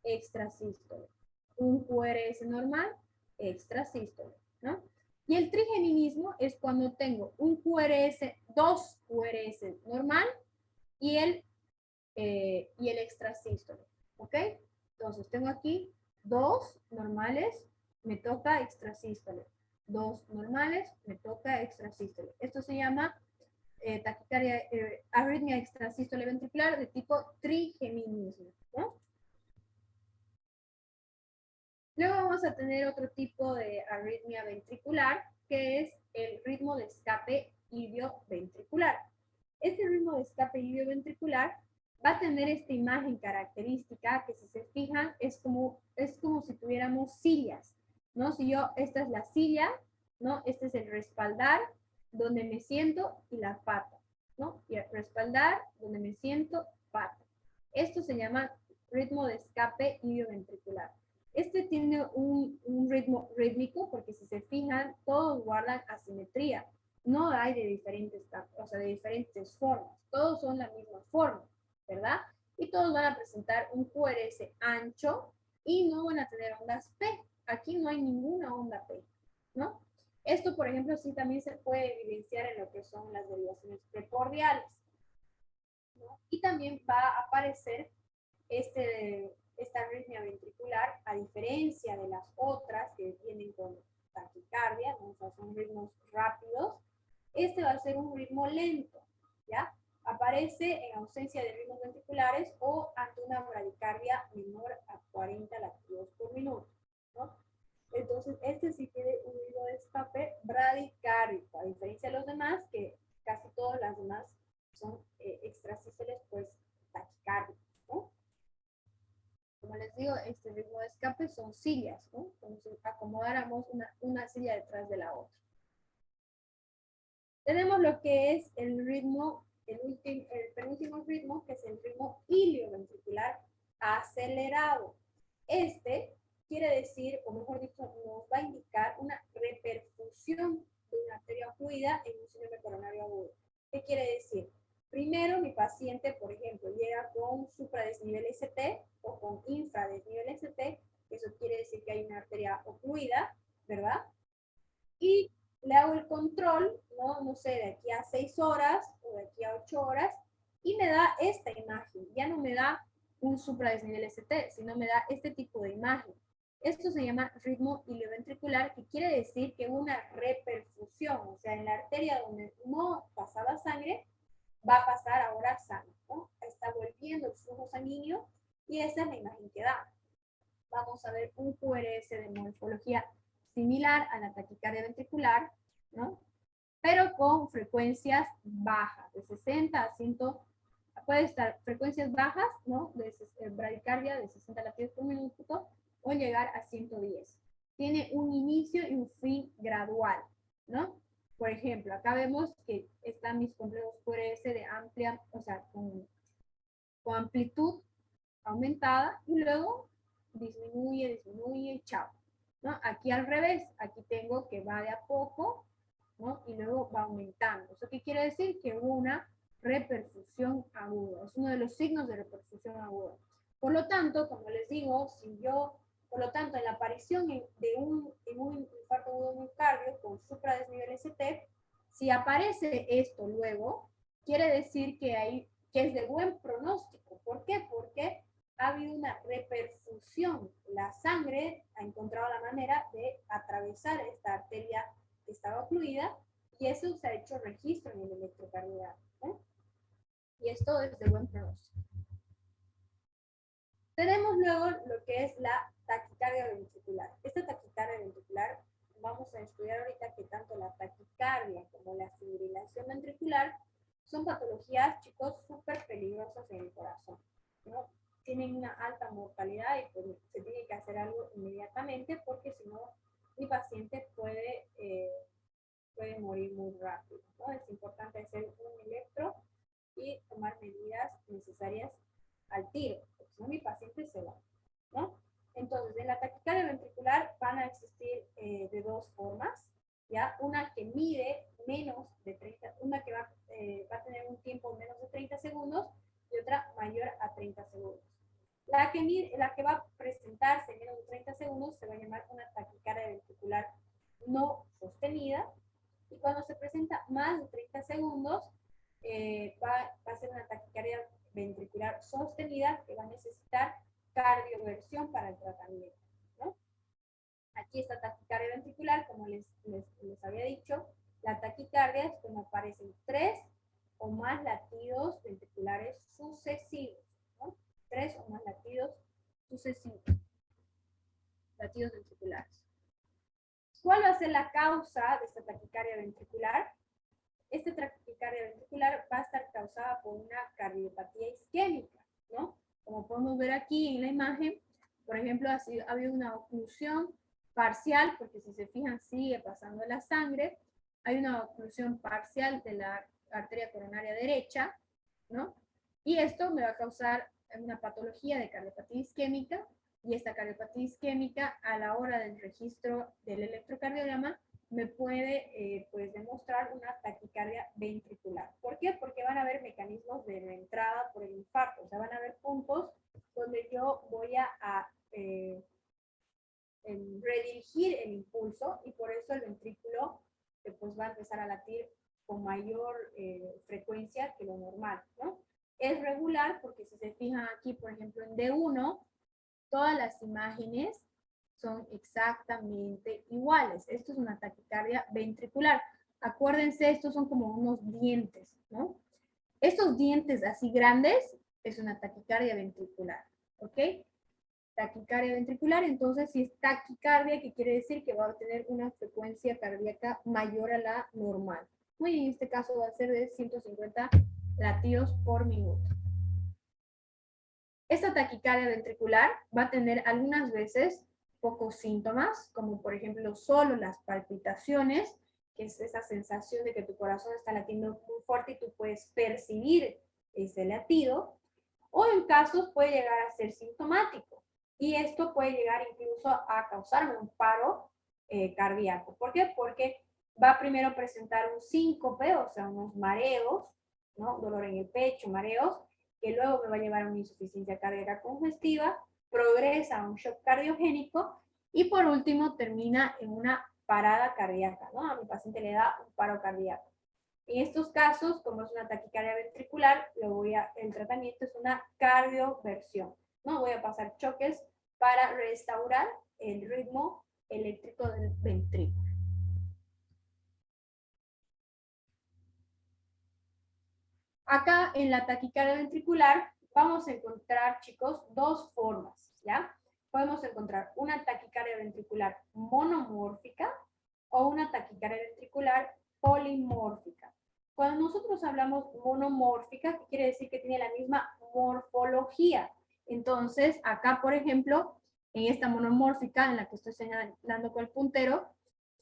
extrasístole. Un QRS normal, extrasístole, ¿no? Y el trigeminismo es cuando tengo un QRS, 2 QRS normal y el extrasístole, ¿ok? Entonces tengo aquí 2 normales, me toca extrasístole. 2 normales, me toca extrasístole. Esto se llama taquicardia, arritmia extrasístole ventricular de tipo trigeminismo, ¿no? Luego vamos a tener otro tipo de arritmia ventricular, que es el ritmo de escape ilioventricular. Este ritmo de escape ilioventricular va a tener esta imagen característica que si se fijan es como si tuviéramos sillas, ¿no? Si yo, esta es la silla, ¿no? Este es el respaldar, donde me siento y la pata, ¿no? Y el respaldar, donde me siento, pata. Esto se llama ritmo de escape ilioventricular. Este tiene un ritmo rítmico porque si se fijan, todos guardan asimetría. No hay de diferentes, o sea, de diferentes formas. Todos son la misma forma, ¿verdad? Y todos van a presentar un QRS ancho y no van a tener ondas P. Aquí no hay ninguna onda P, ¿no? Esto, por ejemplo, sí también se puede evidenciar en lo que son las derivaciones precordiales, ¿no? Y también va a aparecer esta arritmia ventricular, a diferencia de las otras que vienen con taquicardia, ¿no? O sea, son ritmos rápidos, este va a ser un ritmo lento, ¿ya? Aparece en ausencia de ritmos ventriculares o ante una bradicardia les digo, este ritmo de escape son sillas, ¿no? Como si acomodáramos una silla detrás de la otra. Tenemos lo que es el ritmo, el penúltimo ritmo, que es el ritmo ilioventricular acelerado. Este quiere decir, o mejor dicho, nos va a indicar una reperfusión de una arteria ocluida en un síndrome coronario agudo. ¿Qué quiere decir? Primero, mi paciente, por ejemplo, llega con supradesnivel ST o con infradesnivel ST, eso quiere decir que hay una arteria ocluida, ¿verdad? Y le hago el control, no sé, de aquí a 6 horas o de aquí a 8 horas, y me da esta imagen. Ya no me da un supradesnivel ST, sino me da este tipo de imagen. Esto se llama ritmo ilioventricular, que quiere decir que una reperfusión, o sea, en la arteria donde no pasaba sangre, va a pasar ahora sangre, ¿no? Está volviendo el flujo sanguíneo y esa es la imagen que da. Vamos a ver un QRS de morfología similar a la taquicardia ventricular, ¿no? Pero con frecuencias bajas, de 60 a 100, puede estar frecuencias bajas, ¿no? De bradicardia de 60 latidos por minuto o llegar a 110. Tiene un inicio y un fin gradual, ¿no? Por ejemplo, acá vemos que están mis complejos QRS de amplia, o sea, con amplitud aumentada y luego disminuye y chao. ¿No? Aquí al revés, aquí tengo que va de a poco, ¿no? Y luego va aumentando. ¿Eso qué quiere decir? Que hubo una reperfusión aguda. Es uno de los signos de reperfusión aguda. Por lo tanto, como les digo, por lo tanto, en la aparición de un infarto agudo de miocardio con supradesnivel ST, si aparece esto luego, quiere decir que es de buen pronóstico. ¿Por qué? Porque ha habido una reperfusión. La sangre ha encontrado la manera de atravesar esta arteria que estaba ocluida y eso se ha hecho registro en el electrocardiograma. Y esto es de buen pronóstico. Tenemos luego lo que es la taquicardia ventricular. Esta taquicardia ventricular, vamos a estudiar ahorita que tanto la taquicardia como la fibrilación ventricular son patologías, chicos, súper peligrosas en el corazón, ¿no? Tienen una alta mortalidad y pues, se tiene que hacer algo inmediatamente porque si no, mi paciente puede morir muy rápido, ¿no? Es importante hacer un electro y tomar medidas necesarias al tiro, porque si no mi paciente se va, ¿no? Entonces, en la taquicardia ventricular van a existir de dos formas, ¿ya? Una que mide menos de 30, una que va a tener un tiempo menos de 30 segundos y otra mayor a 30 segundos. La que va a presentarse en menos de 30 segundos se va a llamar una taquicardia ventricular no sostenida, y cuando se presenta más de 30 segundos va a ser una taquicardia ventricular sostenida que va a necesitar cardioversión para el tratamiento, ¿no? Aquí está taquicardia ventricular, como les había dicho. La taquicardia es cuando aparecen 3 o más latidos ventriculares sucesivos, ¿no? 3 o más latidos sucesivos, latidos ventriculares. ¿Cuál va a ser la causa de esta taquicardia ventricular? Esta taquicardia ventricular va a estar causada por una cardiopatía isquémica, ¿no? Como podemos ver aquí en la imagen, por ejemplo, ha habido una oclusión parcial, porque si se fijan sigue pasando la sangre, hay una oclusión parcial de la arteria coronaria derecha, ¿no? Y esto me va a causar una patología de cardiopatía isquémica, y esta cardiopatía isquémica a la hora del registro del electrocardiograma me puede pues demostrar una taquicardia ventricular. ¿Por qué? Porque van a haber mecanismos de entrada por el infarto, o sea, van a haber puntos donde yo voy a redirigir el impulso y por eso el ventrículo pues va a empezar a latir con mayor frecuencia que lo normal, ¿no? Es regular porque si se fijan aquí, por ejemplo, en D1, todas las imágenes son exactamente iguales. Esto es una taquicardia ventricular. Acuérdense, estos son como unos dientes, ¿no? Estos dientes así grandes es una taquicardia ventricular, ¿ok? Taquicardia ventricular, entonces si es taquicardia, ¿qué quiere decir? Que va a tener una frecuencia cardíaca mayor a la normal. Y en este caso va a ser de 150 latidos por minuto. Esta taquicardia ventricular va a tener algunas veces pocos síntomas, como por ejemplo solo las palpitaciones, que es esa sensación de que tu corazón está latiendo muy fuerte y tú puedes percibir ese latido, o en casos puede llegar a ser sintomático. Y esto puede llegar incluso a causar un paro cardíaco. ¿Por qué? Porque va a primero presentar un síncope, o sea, unos mareos, ¿no? Dolor en el pecho, mareos, que luego me va a llevar a una insuficiencia cardíaca congestiva, progresa a un shock cardiogénico y por último termina en una parada cardíaca, ¿no? A mi paciente le da un paro cardíaco. En estos casos, como es una taquicardia ventricular, el tratamiento es una cardioversión, ¿no? Voy a pasar choques para restaurar el ritmo eléctrico del ventrículo. Acá en la taquicardia ventricular vamos a encontrar, chicos, dos formas, ¿ya? Podemos encontrar una taquicardia ventricular monomórfica o una taquicardia ventricular polimórfica. Cuando nosotros hablamos monomórfica, ¿qué quiere decir? Que tiene la misma morfología. Entonces, acá, por ejemplo, en esta monomórfica, en la que estoy señalando con el puntero,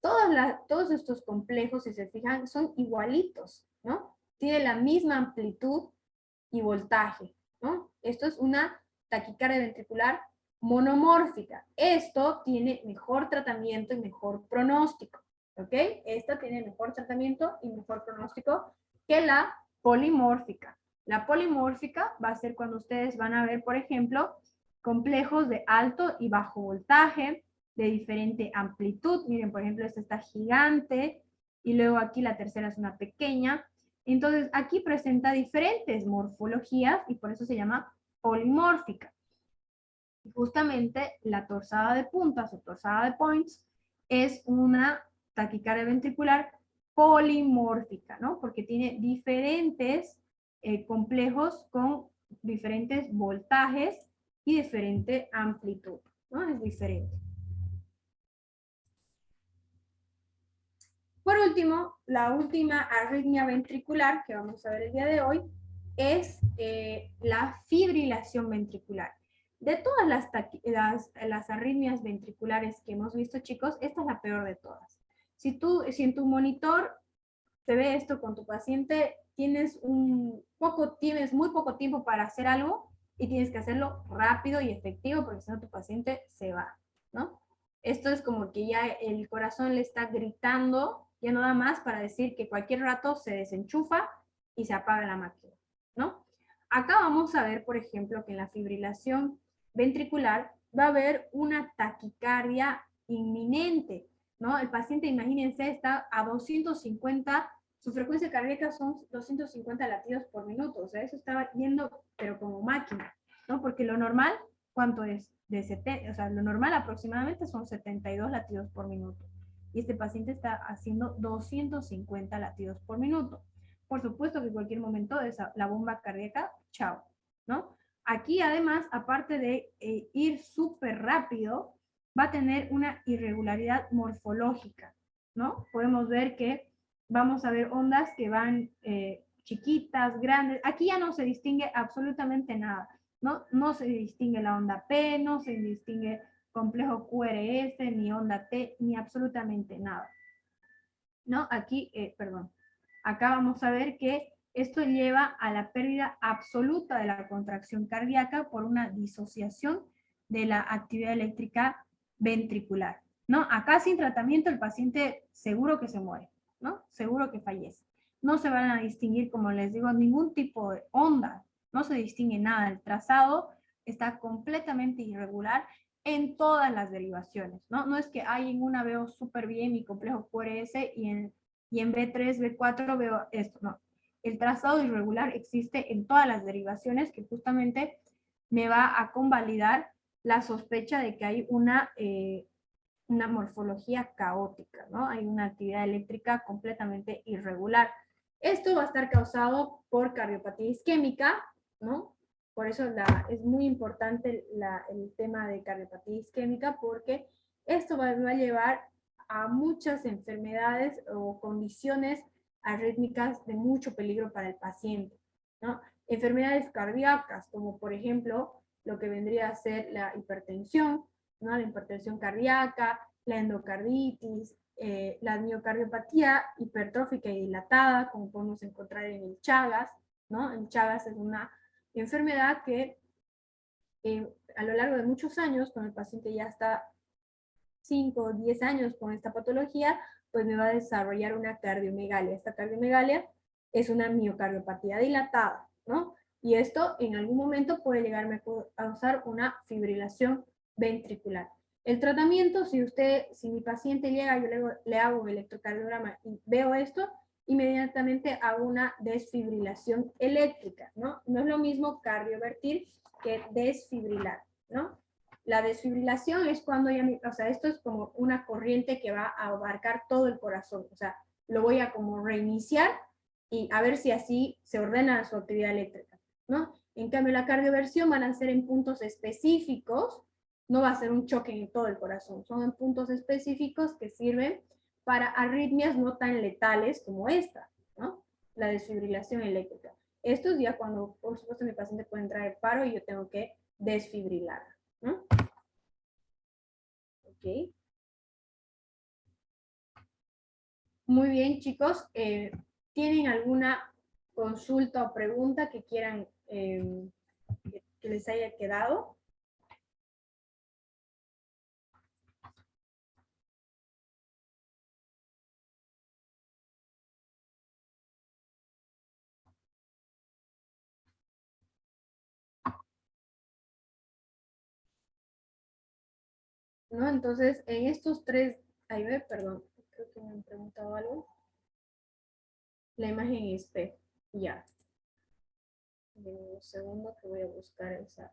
todos estos complejos, si se fijan, son igualitos, ¿no? Tiene la misma amplitud y voltaje, ¿no? Esto es una taquicardia ventricular monomórfica. Esto tiene mejor tratamiento y mejor pronóstico, ¿ok? Esta tiene mejor tratamiento y mejor pronóstico que la polimórfica. La polimórfica va a ser cuando ustedes van a ver, por ejemplo, complejos de alto y bajo voltaje, de diferente amplitud. Miren, por ejemplo, esta está gigante y luego aquí la tercera es una pequeña. Entonces, aquí presenta diferentes morfologías y por eso se llama polimórfica. Justamente la torsada de puntas o torsada de points es una taquicardia ventricular polimórfica, ¿no? Porque tiene diferentes complejos con diferentes voltajes y diferente amplitud, ¿no? Es diferente. Por último, la última arritmia ventricular que vamos a ver el día de hoy es la fibrilación ventricular. De todas las arritmias ventriculares que hemos visto, chicos, esta es la peor de todas. Si en tu monitor se ve esto con tu paciente, tienes muy poco tiempo para hacer algo y tienes que hacerlo rápido y efectivo porque si no tu paciente se va, ¿no? Esto es como que ya el corazón le está gritando, ya no da más para decir que cualquier rato se desenchufa y se apaga la máquina, ¿no? Acá vamos a ver, por ejemplo, que en la fibrilación ventricular va a haber una taquicardia inminente, ¿no? El paciente, imagínense, está a 250, su frecuencia cardíaca son 250 latidos por minuto, o sea, eso estaba yendo, pero como máquina, ¿no? Porque lo normal, ¿cuánto es? O sea, lo normal aproximadamente son 72 latidos por minuto. Y este paciente está haciendo 250 latidos por minuto. Por supuesto que en cualquier momento la bomba cardíaca, chao, ¿no? Aquí además, aparte de ir súper rápido, va a tener una irregularidad morfológica, ¿no? Podemos ver que vamos a ver ondas que van chiquitas, grandes. Aquí ya no se distingue absolutamente nada, ¿no? No se distingue la onda P, no se distingue complejo QRS, ni onda T, ni absolutamente nada, ¿no? Aquí, perdón, acá vamos a ver que esto lleva a la pérdida absoluta de la contracción cardíaca por una disociación de la actividad eléctrica ventricular, ¿no? Acá sin tratamiento el paciente seguro que se muere, ¿no? Seguro que fallece. No se van a distinguir, como les digo, ningún tipo de onda, no se distingue nada. El trazado está completamente irregular en todas las derivaciones, ¿no? No es que hay en una veo súper bien mi complejo QRS y en B3, B4 veo esto, no. El trazado irregular existe en todas las derivaciones que justamente me va a convalidar la sospecha de que hay una morfología caótica, ¿no? Hay una actividad eléctrica completamente irregular. Esto va a estar causado por cardiopatía isquémica, ¿no? Por eso es muy importante el tema de cardiopatía isquémica porque esto va a llevar a muchas enfermedades o condiciones arrítmicas de mucho peligro para el paciente, ¿no? Enfermedades cardíacas, como por ejemplo lo que vendría a ser la hipertensión, ¿no? La hipertensión cardíaca, la endocarditis, la miocardiopatía hipertrófica y dilatada, como podemos encontrar en el Chagas, ¿no? El Chagas es una enfermedad que a lo largo de muchos años, cuando el paciente ya está 5 o 10 años con esta patología, pues me va a desarrollar una cardiomegalia. Esta cardiomegalia es una miocardiopatía dilatada, ¿no? Y esto en algún momento puede llegarme a causar una fibrilación ventricular. El tratamiento, si mi paciente llega, yo le hago un electrocardiograma y veo esto, inmediatamente hago una desfibrilación eléctrica, ¿no? No es lo mismo cardiovertir que desfibrilar, ¿no? La desfibrilación es cuando ya, o sea, esto es como una corriente que va a abarcar todo el corazón, o sea, lo voy a como reiniciar y a ver si así se ordena su actividad eléctrica, ¿no? En cambio, la cardioversión van a ser en puntos específicos, no va a ser un choque en todo el corazón, son en puntos específicos que sirven para arritmias no tan letales como esta, ¿no? La desfibrilación eléctrica. Esto es ya cuando, por supuesto, mi paciente puede entrar en paro y yo tengo que desfibrilar, ¿no? Ok. Muy bien, chicos. ¿Tienen alguna consulta o pregunta que quieran que les haya quedado? ¿No? Entonces, en estos tres, ahí ve, perdón, creo que me han preguntado algo. La imagen en espejo, ya. Un segundo que voy a buscar esa.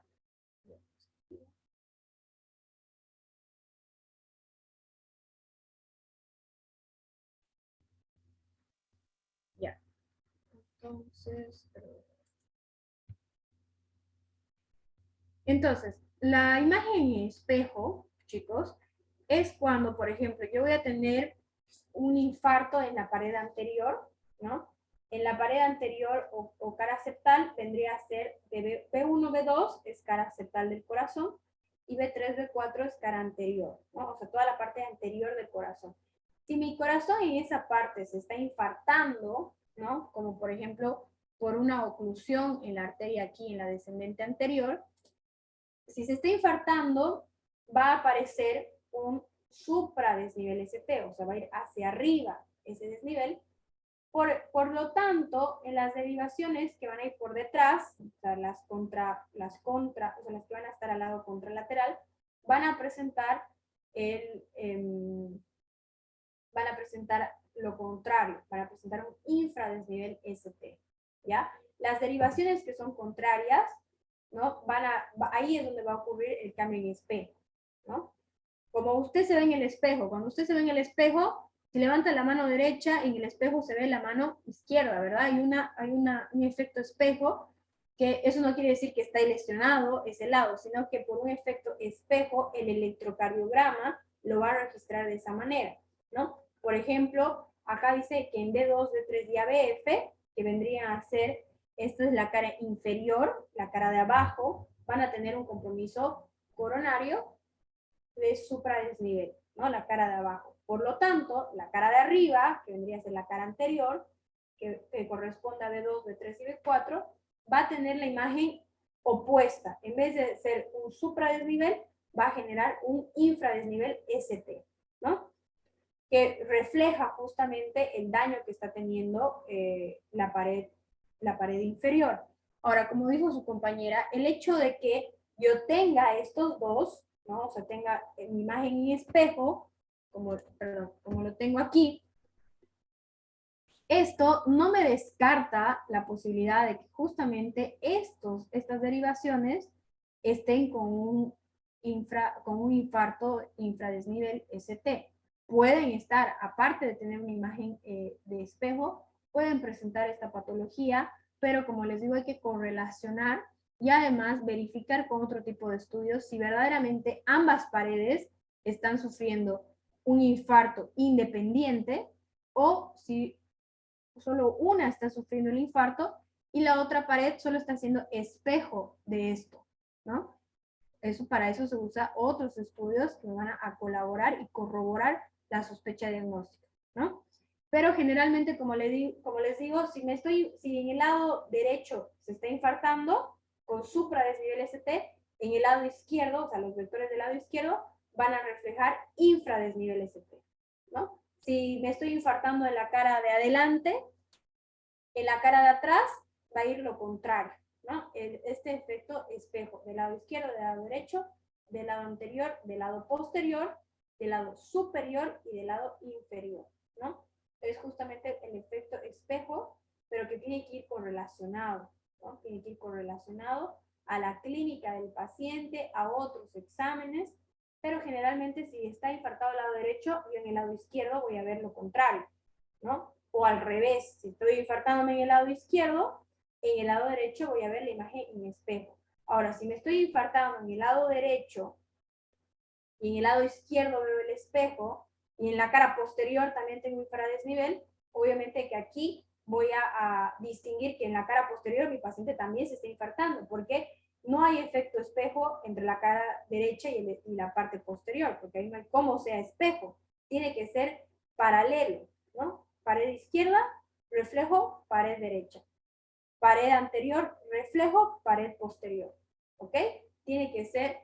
Ya. Entonces, la imagen en espejo, chicos, es cuando, por ejemplo, yo voy a tener un infarto en la pared anterior, ¿no? En la pared anterior o cara septal vendría a ser de B1, B2 es cara septal del corazón y B3, B4 es cara anterior, ¿no? O sea, toda la parte anterior del corazón. Si mi corazón en esa parte se está infartando, ¿no? Como por ejemplo por una oclusión en la arteria aquí en la descendente anterior, si se está infartando, va a aparecer un supradesnivel ST, o sea, va a ir hacia arriba ese desnivel. Por lo tanto, en las derivaciones que van a ir por detrás, o sea, las que van a estar al lado contralateral, van a presentar lo contrario, van a presentar un infradesnivel ST, ¿ya? Las derivaciones que son contrarias, ¿no? Ahí es donde va a ocurrir el cambio en espejo, ¿no? Como usted se ve en el espejo, cuando usted se ve en el espejo, si levanta la mano derecha, en el espejo se ve la mano izquierda, ¿verdad? Hay un efecto espejo, que eso no quiere decir que está lesionado ese lado, sino que por un efecto espejo, el electrocardiograma lo va a registrar de esa manera, ¿no? Por ejemplo, acá dice que en D2, D3 y ABF, que vendría a ser, esto es la cara inferior, la cara de abajo, van a tener un compromiso coronario de supradesnivel, ¿no? La cara de abajo. Por lo tanto, la cara de arriba, que vendría a ser la cara anterior, que corresponde a B2, B3 y B4, va a tener la imagen opuesta. En vez de ser un supradesnivel, va a generar un infradesnivel ST, ¿no? Que refleja justamente el daño que está teniendo la pared inferior. Ahora, como dijo su compañera, el hecho de que yo tenga estos dos, ¿no? O sea, tenga mi imagen en espejo, como lo tengo aquí, esto no me descarta la posibilidad de que justamente estas derivaciones estén con un infarto infradesnivel ST. Pueden estar, aparte de tener una imagen de espejo, pueden presentar esta patología, pero como les digo, hay que correlacionar y además verificar con otro tipo de estudios si verdaderamente ambas paredes están sufriendo un infarto independiente o si solo una está sufriendo el infarto y la otra pared solo está siendo espejo de esto, ¿no? Para eso se usa otros estudios que van a colaborar y corroborar la sospecha diagnóstica, ¿no? Pero generalmente, como les digo, si en el lado derecho se está infartando con supradesnivel ST, en el lado izquierdo, o sea, los vectores del lado izquierdo van a reflejar infradesnivel ST, ¿no? Si me estoy infartando en la cara de adelante, en la cara de atrás va a ir lo contrario, ¿no? Este efecto espejo, del lado izquierdo, del lado derecho, del lado anterior, del lado posterior, del lado superior y del lado inferior, ¿no? Es justamente el efecto espejo, pero que tiene que ir correlacionado, ¿no? Tiene que ir correlacionado a la clínica del paciente, a otros exámenes, pero generalmente si está infartado al lado derecho, yo en el lado izquierdo voy a ver lo contrario, ¿no? O al revés, si estoy infartándome en el lado izquierdo, en el lado derecho voy a ver la imagen en espejo. Ahora, si me estoy infartando en el lado derecho y en el lado izquierdo veo el espejo y en la cara posterior también tengo infradesnivel, obviamente que aquí voy a distinguir que en la cara posterior mi paciente también se está infartando, porque no hay efecto espejo entre la cara derecha y la parte posterior, porque ahí no hay cómo sea espejo, tiene que ser paralelo, ¿no? Pared izquierda, reflejo, pared derecha. Pared anterior, reflejo, pared posterior. ¿Ok? Tiene que ser,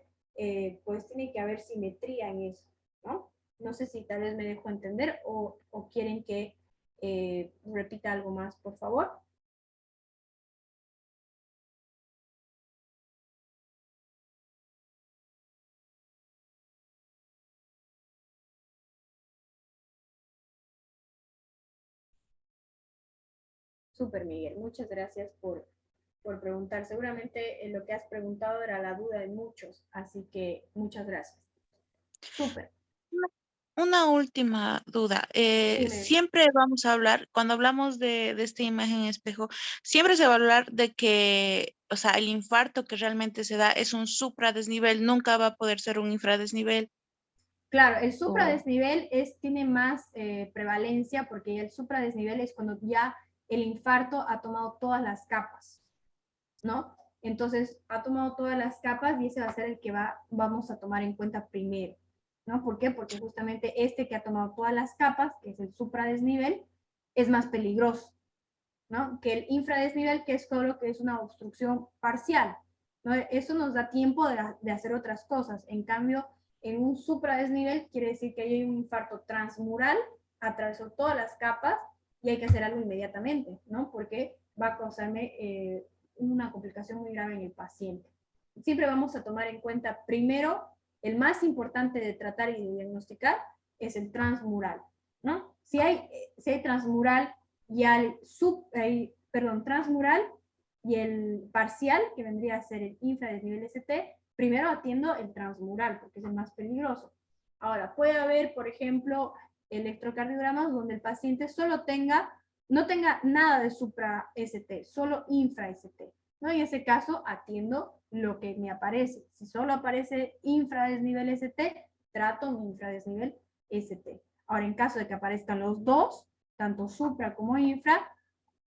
pues tiene que haber simetría en eso, ¿no? No sé si tal vez me dejo entender o quieren que repita algo más, por favor. Súper, Miguel. Muchas gracias por preguntar. Seguramente lo que has preguntado era la duda de muchos, así que muchas gracias. Súper. Una última duda. Dime. Siempre vamos a hablar, cuando hablamos de esta imagen en espejo, siempre se va a hablar de que, o sea, el infarto que realmente se da es un supradesnivel, nunca va a poder ser un infradesnivel. Claro, el O- supradesnivel tiene más prevalencia porque el supradesnivel es cuando ya el infarto ha tomado todas las capas, ¿no? Entonces, ha tomado todas las capas y ese va a ser el que vamos a tomar en cuenta primero, ¿no? ¿Por qué? Porque justamente este que ha tomado todas las capas, que es el supradesnivel, es más peligroso, ¿no? Que el infradesnivel, que es solo que es una obstrucción parcial, ¿no? Eso nos da tiempo de hacer otras cosas. En cambio, en un supradesnivel quiere decir que hay un infarto transmural, atravesó todas las capas y hay que hacer algo inmediatamente, ¿no? Porque va a causarme una complicación muy grave en el paciente. Siempre vamos a tomar en cuenta primero, el más importante de tratar y de diagnosticar es el transmural, ¿no? Si hay transmural y transmural y el parcial, que vendría a ser el infradesnivel ST, primero atiendo el transmural, porque es el más peligroso. Ahora, puede haber, por ejemplo, electrocardiogramas donde el paciente no tenga nada de supra ST, solo infra ST, ¿no? En ese caso, atiendo lo que me aparece. Si solo aparece infradesnivel ST, trato mi infradesnivel ST. Ahora, en caso de que aparezcan los dos, tanto supra como infra,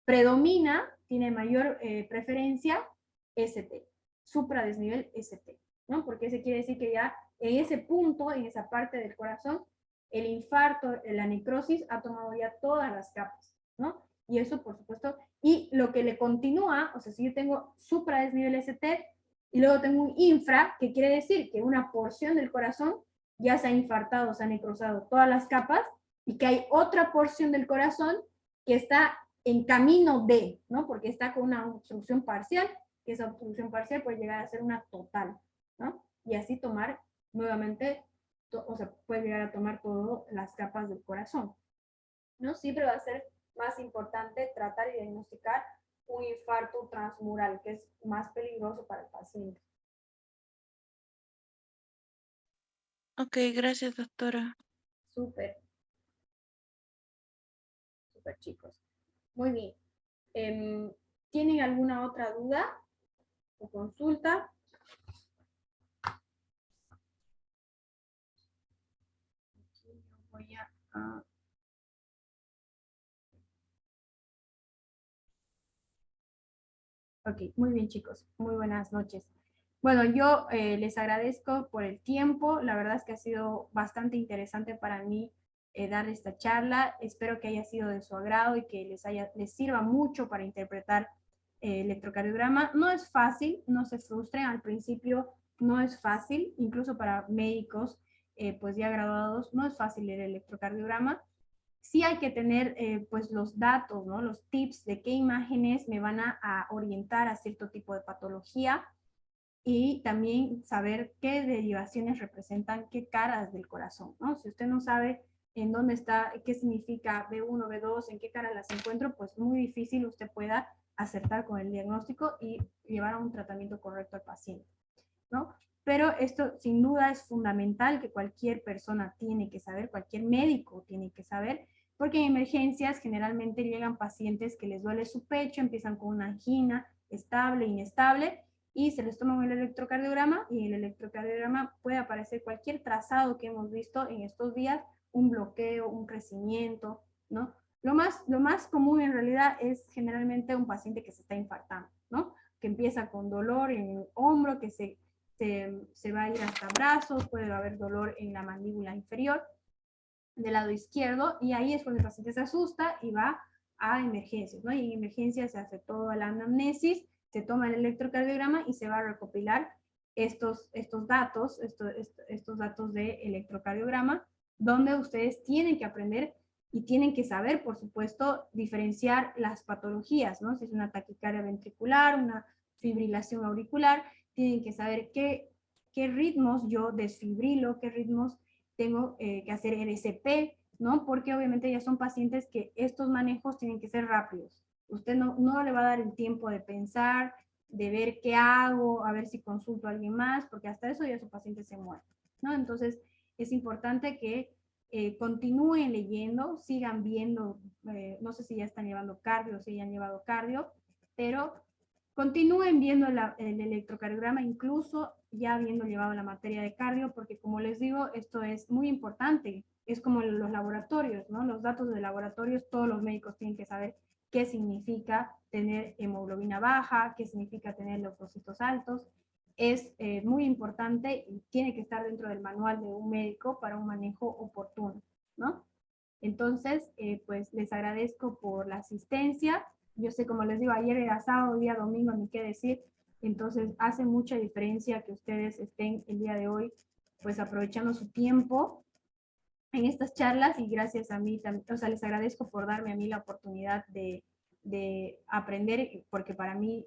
predomina, tiene mayor preferencia ST, supradesnivel ST, ¿no? Porque ese quiere decir que ya en ese punto, en esa parte del corazón, el infarto, la necrosis ha tomado ya todas las capas, ¿no? Y eso, por supuesto, y lo que le continúa, o sea, si yo tengo supradesnivel ST y luego tengo un infra, que quiere decir que una porción del corazón ya se ha infartado, se ha necrosado todas las capas, y que hay otra porción del corazón que está en camino de, ¿no? Porque está con una obstrucción parcial, que esa obstrucción parcial puede llegar a ser una total, ¿no? Y así tomar nuevamente, o sea, puede llegar a tomar todas las capas del corazón, ¿no? Siempre va a ser más importante tratar y diagnosticar un infarto transmural, que es más peligroso para el paciente. Ok, gracias, doctora. Súper, súper chicos. Muy bien. ¿Tienen alguna otra duda o consulta? Voy a Ok, muy bien chicos, muy buenas noches. Bueno, yo les agradezco por el tiempo. La verdad es que ha sido bastante interesante para mí dar esta charla. Espero que haya sido de su agrado y que les sirva mucho para interpretar electrocardiograma. No es fácil, no se frustren. Al principio no es fácil, incluso para médicos pues ya graduados, no es fácil el electrocardiograma. Sí hay que tener pues los datos, ¿no? Los tips de qué imágenes me van a orientar a cierto tipo de patología y también saber qué derivaciones representan qué caras del corazón, ¿no? Si usted no sabe en dónde está, qué significa B1, B2, en qué cara las encuentro, pues muy difícil usted pueda acertar con el diagnóstico y llevar a un tratamiento correcto al paciente, ¿no? Pero esto sin duda es fundamental que cualquier persona tiene que saber, cualquier médico tiene que saber, porque en emergencias generalmente llegan pacientes que les duele su pecho, empiezan con una angina estable, inestable, y se les toma el electrocardiograma y en el electrocardiograma puede aparecer cualquier trazado que hemos visto en estos días, un bloqueo, un crecimiento, ¿no? Lo más común en realidad es generalmente un paciente que se está infartando, ¿no? Que empieza con dolor en el hombro, que se va a ir hasta brazos, puede haber dolor en la mandíbula inferior del lado izquierdo, y ahí es cuando el paciente se asusta y va a emergencias, ¿no? Y en emergencias se hace toda la anamnesis, se toma el electrocardiograma y se va a recopilar estos datos de electrocardiograma, donde ustedes tienen que aprender y tienen que saber, por supuesto, diferenciar las patologías, ¿no? Si es una taquicardia ventricular, una fibrilación auricular, tienen que saber qué ritmos yo desfibrilo, qué ritmos tengo que hacer RCP, ¿no? Porque obviamente ya son pacientes que estos manejos tienen que ser rápidos. Usted no le va a dar el tiempo de pensar, de ver qué hago, a ver si consulto a alguien más, porque hasta eso ya su paciente se muere, ¿no? Entonces, es importante que continúen leyendo, sigan viendo, no sé si ya están llevando cardio o si ya han llevado cardio, pero continúen viendo el electrocardiograma, incluso ya habiendo llevado la materia de cardio, porque como les digo, esto es muy importante. Es como los laboratorios, ¿no? Los datos de laboratorios, todos los médicos tienen que saber qué significa tener hemoglobina baja, qué significa tener leucocitos altos. Es muy importante y tiene que estar dentro del manual de un médico para un manejo oportuno, ¿no? Entonces, pues les agradezco por la asistencia. Yo sé, como les digo, ayer era sábado, día domingo, ni qué decir. Entonces, hace mucha diferencia que ustedes estén el día de hoy, pues aprovechando su tiempo en estas charlas y gracias a mí también, o sea, les agradezco por darme a mí la oportunidad de aprender, porque para mí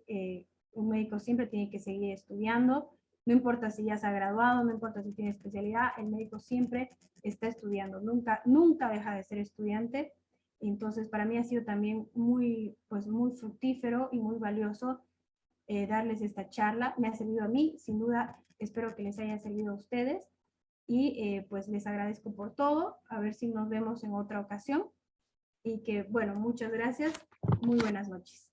un médico siempre tiene que seguir estudiando, no importa si ya se ha graduado, no importa si tiene especialidad, el médico siempre está estudiando, nunca deja de ser estudiante. Entonces, para mí ha sido también pues muy fructífero y muy valioso darles esta charla. Me ha servido a mí, sin duda, espero que les haya servido a ustedes y pues les agradezco por todo. A ver si nos vemos en otra ocasión y que, bueno, muchas gracias. Muy buenas noches.